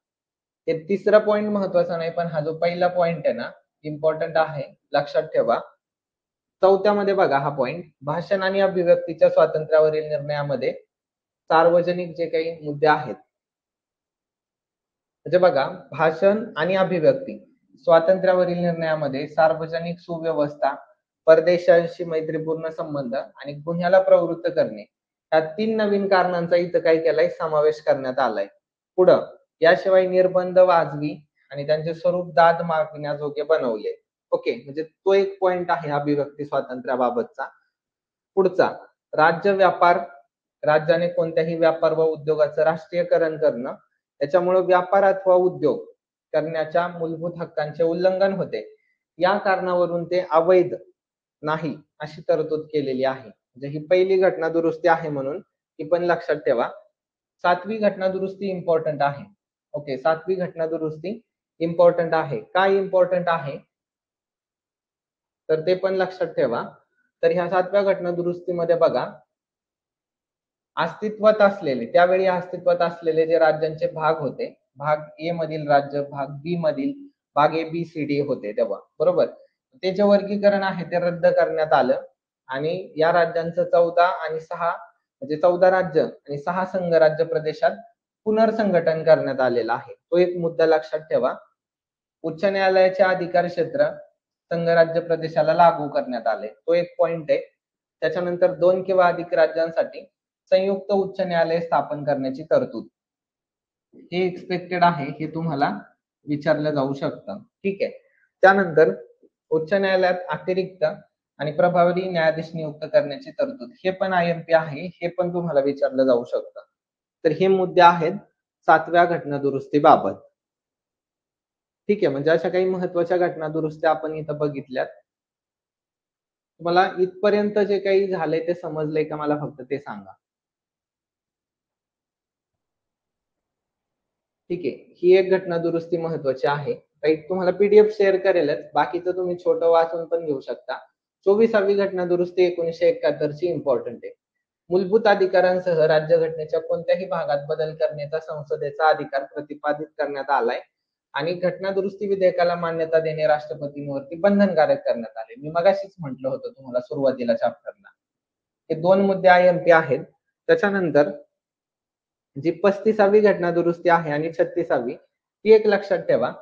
हे तिसरा पॉइंट महत्वाचा नाही, पण हा जो पहिला पॉइंट आहे ना, इम्पॉर्टंट आहे. लक्षात ठेवा. 4थ्यामध्ये बघा हा पॉइंट, भाषण आणि अभिव्यक्तीच्या स्वातंत्र्यावरील निर्णयामध्ये सार्वजनिक जे काही मुद्दे आहेत, म्हणजे बघा, भाषण आणि अभिव्यक्ती स्वातंत्र्यावरील निर्णयामध्ये सार्वजनिक सुव्यवस्था, परदेशांशी मैत्रीपूर्ण संबंध आणि गुन्ह्याला प्रवृत्त करणे या 3 नवीन कारणांचा इथं काय केलाय, समावेश करण्यात आलाय. पुढं याशिवाय निर्बंध वाजवी आणि त्यांचे स्वरूप दाद मागण्याजोगे बनवले. ओके. म्हणजे तो एक पॉइंट आहे अभिव्यक्ती स्वातंत्र्याबाबतचा. पुढचा, राज्य व्यापार, राज्याने कोणत्याही व्यापार व उद्योगाचं राष्ट्रीयकरण करणं, त्याच्यामुळे व्यापार अथवा उद्योग करण्याच्या मूलभूत हक्कांचे उल्लंघन होते. या कारणावरून ते अवैध नाही अशी तरतूद केलेली आहे. म्हणजे ही पहिली घटना दुरुस्ती आहे म्हणून ती पण लक्षात ठेवा. 7वी घटना दुरुस्ती इम्पॉर्टंट आहे. ओके. 7वी घटना दुरुस्ती इम्पॉर्टंट आहे. काय इम्पॉर्टंट आहे? तर ते पण लक्षात ठेवा. तर ह्या 7व्या घटना दुरुस्तीमध्ये बघा, अस्तित्वात असलेले, त्यावेळी अस्तित्वात असलेले जे राज्यांचे भाग होते, भाग ए मधील राज्य, भाग बी मधील, भाग ए, बी, सी, डी होते तेव्हा. बरोबर. ते जे वर्गीकरण आहे ते रद्द करण्यात आलं आणि या राज्यांचं 14 आणि 6 म्हणजे 14 राज्य आणि 6 संघ राज्य प्रदेशात पुनर्संघटन करण्यात आलेलं आहे. तो एक मुद्दा लक्षात ठेवा. उच्च न्यायालयाचे अधिकार क्षेत्र संघराज्य प्रदेशाला लागू करण्यात आले. तो एक पॉइंट आहे. त्याच्यानंतर 2 किंवा अधिक राज्यांसाठी संयुक्त उच्च न्यायालय स्थापन करण्याची तरतूद. हे एक्सपेक्टेड आहे. हे तुम्हाला विचारलं जाऊ शकतं. ठीक आहे. त्यानंतर उच्च न्यायालयात अतिरिक्त आणि प्रभावी न्यायाधीश नियुक्त करण्याची तरतूद. हे पण आयएमपी आहे. हे पण तुम्हाला विचारलं जाऊ शकतं. तर हे मुद्दे आहेत 7व्या घटना दुरुस्तीबाबत. ठीक आहे. म्हणजे अशा काही महत्त्वाच्या घटना दुरुस्त्या आपण इथं बघितल्यात. तुम्हाला इथपर्यंत जे काही झालंय ते समजलंय का मला फक्त ते सांगा. ठीक आहे. ही एक घटना दुरुस्ती महत्त्वाची आहे. राइट. तुम्हाला पीडीएफ शेअर करेलच. बाकीचं तुम्ही छोटं वाचून पण घेऊ शकता. 24वी घटना दुरुस्ती 1971 ची इम्पॉर्टंट आहे. मूलभूत अधिकारांसह राज्यघटनेच्या कोणत्याही भागात बदल करण्याचा संसदेचा अधिकार प्रतिपादित करण्यात आलाय आणि घटना दुरुस्ती विधेयकाला मान्यता देणे राष्ट्रपतींवरती बंधनकारक करण्यात आले. मी मगाशीच म्हटलं होतं तुम्हाला सुरुवातीला चॅप्टरला. हे 2 मुद्दे आयएमपी आहेत. त्याच्यानंतर जी 35वी घटना दुरुस्ती आहे आणि 36वी ती एक लक्षात ठेवा.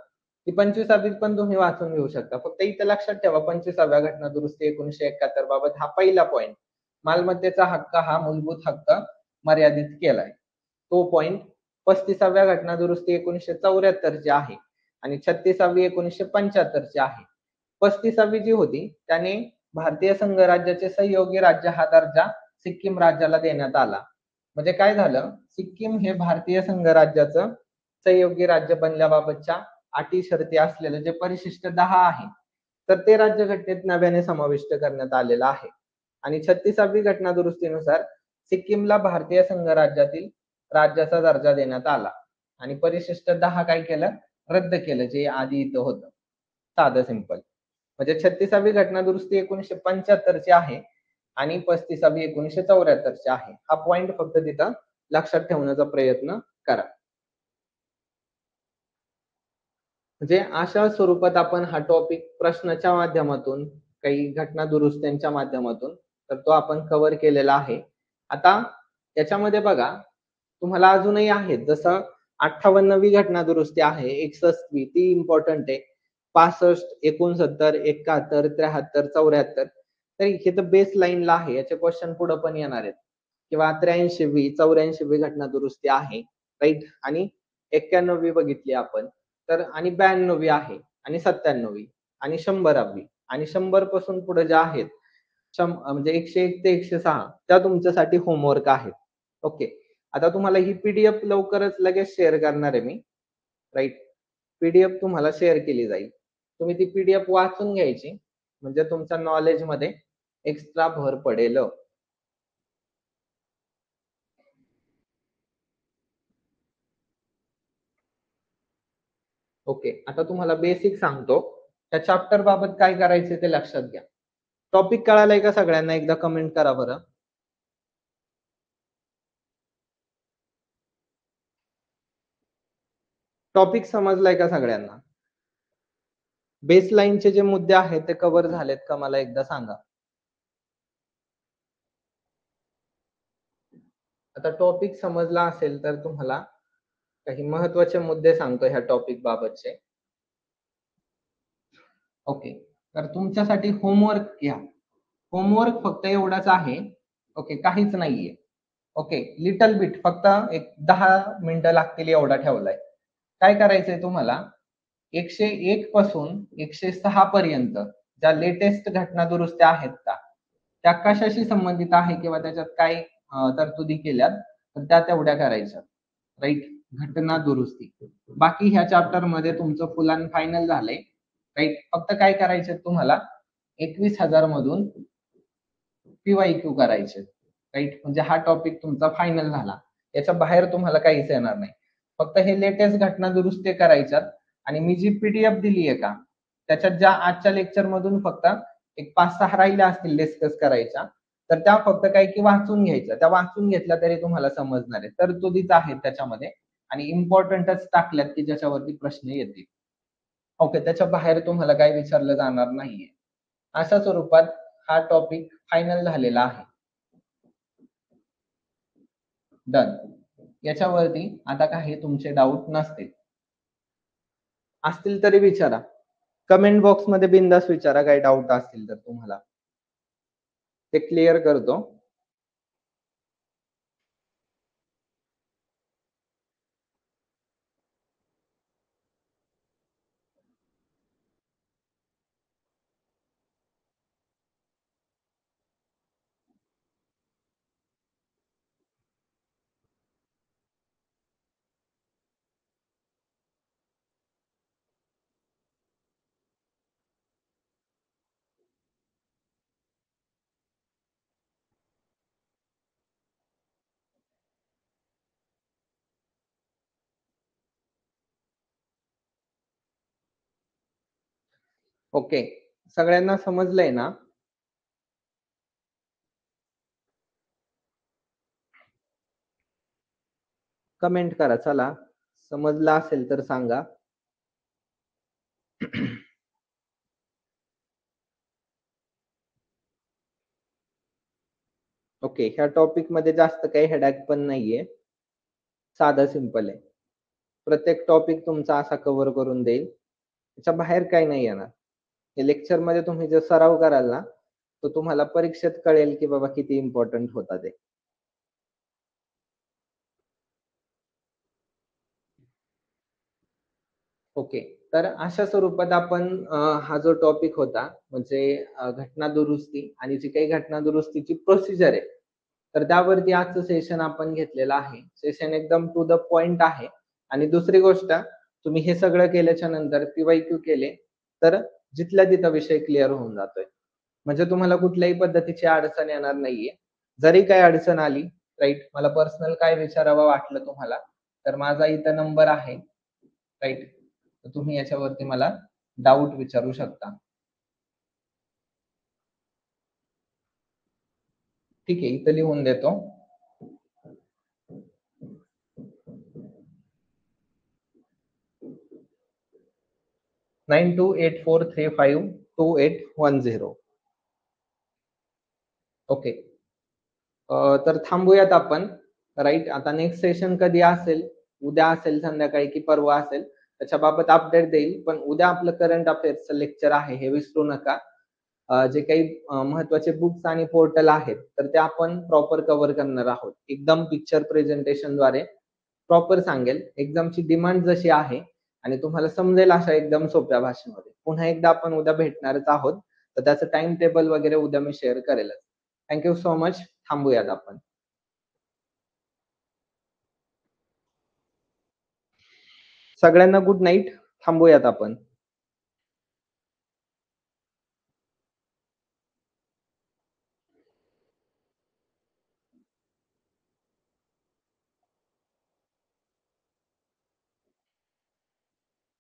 ती 25वी पण तुम्ही वाचून घेऊ शकता. फक्त इथं लक्षात ठेवा 25व्या घटना दुरुस्ती 1971 बाबत हा पहिला पॉइंट. मालमत्तेचा हक्क हा मूलभूत हक्क मर्यादित केलाय. तो पॉइंट. 35व्या घटना दुरुस्ती 1974 ची आहे आणि 36वी 1975 ची आहे. 35वी जी होती त्याने भारतीय संघराज्याचे सहयोगी राज्य हा दर्जा सिक्कीम राज्याला देण्यात आला. म्हणजे काय झालं, सिक्कीम हे भारतीय संघराज्याचं सहयोगी राज्य बनल्याबाबतच्या अटी शर्ती असलेलं जे परिशिष्ट 10 आहे, तर ते राज्यघटनेत नव्याने समाविष्ट करण्यात आलेलं आहे. आणि 36वी घटना दुरुस्तीनुसार सिक्कीमला भारतीय संघराज्यातील राज्याचा दर्जा देण्यात आला आणि परिशिष्ट 10 काय केलं, रद्द केलं, जे आधी इथं होतं. साधं सिंपल. म्हणजे 36वी घटना दुरुस्ती 1975 ची आहे आणि 35वी 1974 ची आहे. हा पॉइंट फक्त तिथं लक्षात ठेवण्याचा प्रयत्न करा. म्हणजे अशा स्वरूपात आपण हा टॉपिक प्रश्नाच्या माध्यमातून, काही घटना दुरुस्त्यांच्या माध्यमातून तर तो आपण कव्हर केलेला आहे. आता याच्यामध्ये बघा, तुम्हाला अजूनही आहेत, जसं 58वी घटना दुरुस्ती आहे, 61वी ती इम्पॉर्टंट आहे. 65, 69, 71, 73, 74 तर हे तर बेस लाईनला आहे. याचे क्वेश्चन पुढे पण येणार आहेत. किंवा 83वी, 84वी घटना दुरुस्ती आहे, राईट. आणि 91वी बघितली आपण. तर आणि 92वी आहे आणि 97वी आणि 100वी आणि 100 पासून पुढे ज्या आहेत, म्हणजे 101 ते 106 त्या तुमच्यासाठी होमवर्क आहेत. ओके. आता तुम्हाला ही पीडीएफ लवकरच लगेच शेअर करणार आहे मी, राईट. पीडीएफ तुम्हाला शेअर केली जाईल. तुम्ही ती पीडीएफ वाचून घ्यायची, म्हणजे तुमच्या नॉलेजमध्ये एक्स्ट्रा भर पडेल. ओके. आता तुम्हाला बेसिक सांगतो. त्या चॅप्टर बाबत काय करायचे ते लक्षात घ्या. टॉपिक कळालाय का सगळ्यांना? एकदा कमेंट करा बरं. टॉपिक समजलाय का सगळ्यांना? बेसलाईनचे जे मुद्दे आहेत ते कव्हर झालेत का मला एकदा सांगा. आता टॉपिक समजला असेल तर तुम्हाला काही महत्त्वाचे मुद्दे सांगतो ह्या टॉपिक बाबतचे. ओके. तर तुमच्यासाठी होमवर्क घ्या. होमवर्क फक्त एवढाच आहे. ओके. काहीच नाहीये. ओके. लिटल बिट फक्त एक 10 मिनिटं लागतील एवढा ठेवलाय. काय करायचंय तुम्हाला? 101 पासून 106 पर्यंत ज्या लेटेस्ट घटना दुरुस्त्या आहेत का, त्या कशाशी संबंधित आहे किंवा त्याच्यात काय तरतुदी केल्यात, तर त्या तेवढ्या करायच्या, राईट. घटना दुरुस्ती. बाकी ह्या चॅप्टर मध्ये तुमचं फुल अँड फायनल झालंय, राईट. फक्त काय करायचे तुम्हाला? 21,000 मधून PYQ करायचे, राईट. म्हणजे हा टॉपिक तुमचा फायनल झाला. याच्या बाहेर तुम्हाला काहीच येणार नाही. फक्त हे लेटेस्ट घटना दुरुस्ती करायच्यात. आणि मी जी पीडीएफ दिली आहे का, त्याच्यात ज्या आजच्या लेक्चर मधून फक्त एक 5-6 राहिल्या असतील डिस्कस करायच्या, तर त्या फक्त काही की वाचून घ्यायच्या. त्या वाचून घेतल्या तरी तुम्हाला समजणार आहे. तरतुदीच आहेत त्याच्यामध्ये आणि इम्पॉर्टंटच टाकल्यात की ज्याच्यावरती प्रश्न येतील. ओके. त्याच्या बाहेर तुम्हाला काही विचारलं जाणार नाहीये. अशा स्वरूपात हा टॉपिक फायनल झालेला आहे. डन. याच्यावरती आता काही तुमचे डाऊट नसतील. असतील तरी विचारा. कमेंट बॉक्स मध्ये बिंदास विचारा, काही डाऊट असतील तर तुम्हाला. ते क्लिअर करतो. ओके. सगळ्यांना समजलंय ना? कमेंट करा. चला, समजलं असेल तर सांगा. ओके. ह्या टॉपिक मध्ये जास्त काही हेडॅक पण नाहीये. साधा सिंपल आहे. प्रत्येक टॉपिक तुमचा असा कव्हर करून देईल. त्याच्या बाहेर काही नाही येणार. हे लेक्चर मध्ये तुम्ही जर सराव कराल ना, तर तुम्हाला परीक्षेत कळेल की बाबा किती इम्पॉर्टंट होता ते. ओके. तर अशा स्वरूपात आपण हा जो टॉपिक होता, म्हणजे घटना दुरुस्ती आणि जी काही घटना दुरुस्तीची प्रोसिजर आहे, तर त्यावरती आजचं सेशन आपण घेतलेलं आहे. सेशन एकदम टू द पॉइंट आहे. आणि दुसरी गोष्ट, तुम्ही हे सगळं केल्याच्या नंतर PYQ केले, तर जिथल्या तिथं विषय क्लिअर होऊन जातोय. म्हणजे तुम्हाला कुठल्याही पद्धतीची अडचण येणार नाहीये. जरी काही अडचण आली, राईट, मला पर्सनल काय विचारावं वाटलं तुम्हाला, तर माझा इथं नंबर आहे, राईट. तर तुम्ही याच्यावरती मला डाऊट विचारू शकता. ठीक आहे, इथं लिहून देतो. (9284352810). ओके. तर थांबूयात आपण. राईट, आता नेक्स्ट सेशन कधी असेल, उद्या असेल संध्याकाळी की परवा असेल, त्याच्याबाबत अपडेट देईल. पण उद्या आपलं करंट अफेअर्सचं लेक्चर आहे, हे विसरू नका. जे काही महत्वाचे बुक्स आणि पोर्टल आहेत, तर ते आपण प्रॉपर कव्हर करणार आहोत. एकदम पिक्चर प्रेझेंटेशनद्वारे प्रॉपर सांगेल. एक्झामची डिमांड जशी आहे आणि तुम्हाला समजेल अशा एकदम सोप्या भाषेमध्ये. पुन्हा एकदा आपण उद्या भेटणारच आहोत, तर त्याचं टाइम टेबल वगैरे उद्या मी शेअर करेलच. Thank so much. थांबूयात आपण. सगळ्यांना गुड नाईट. थांबूयात आपण.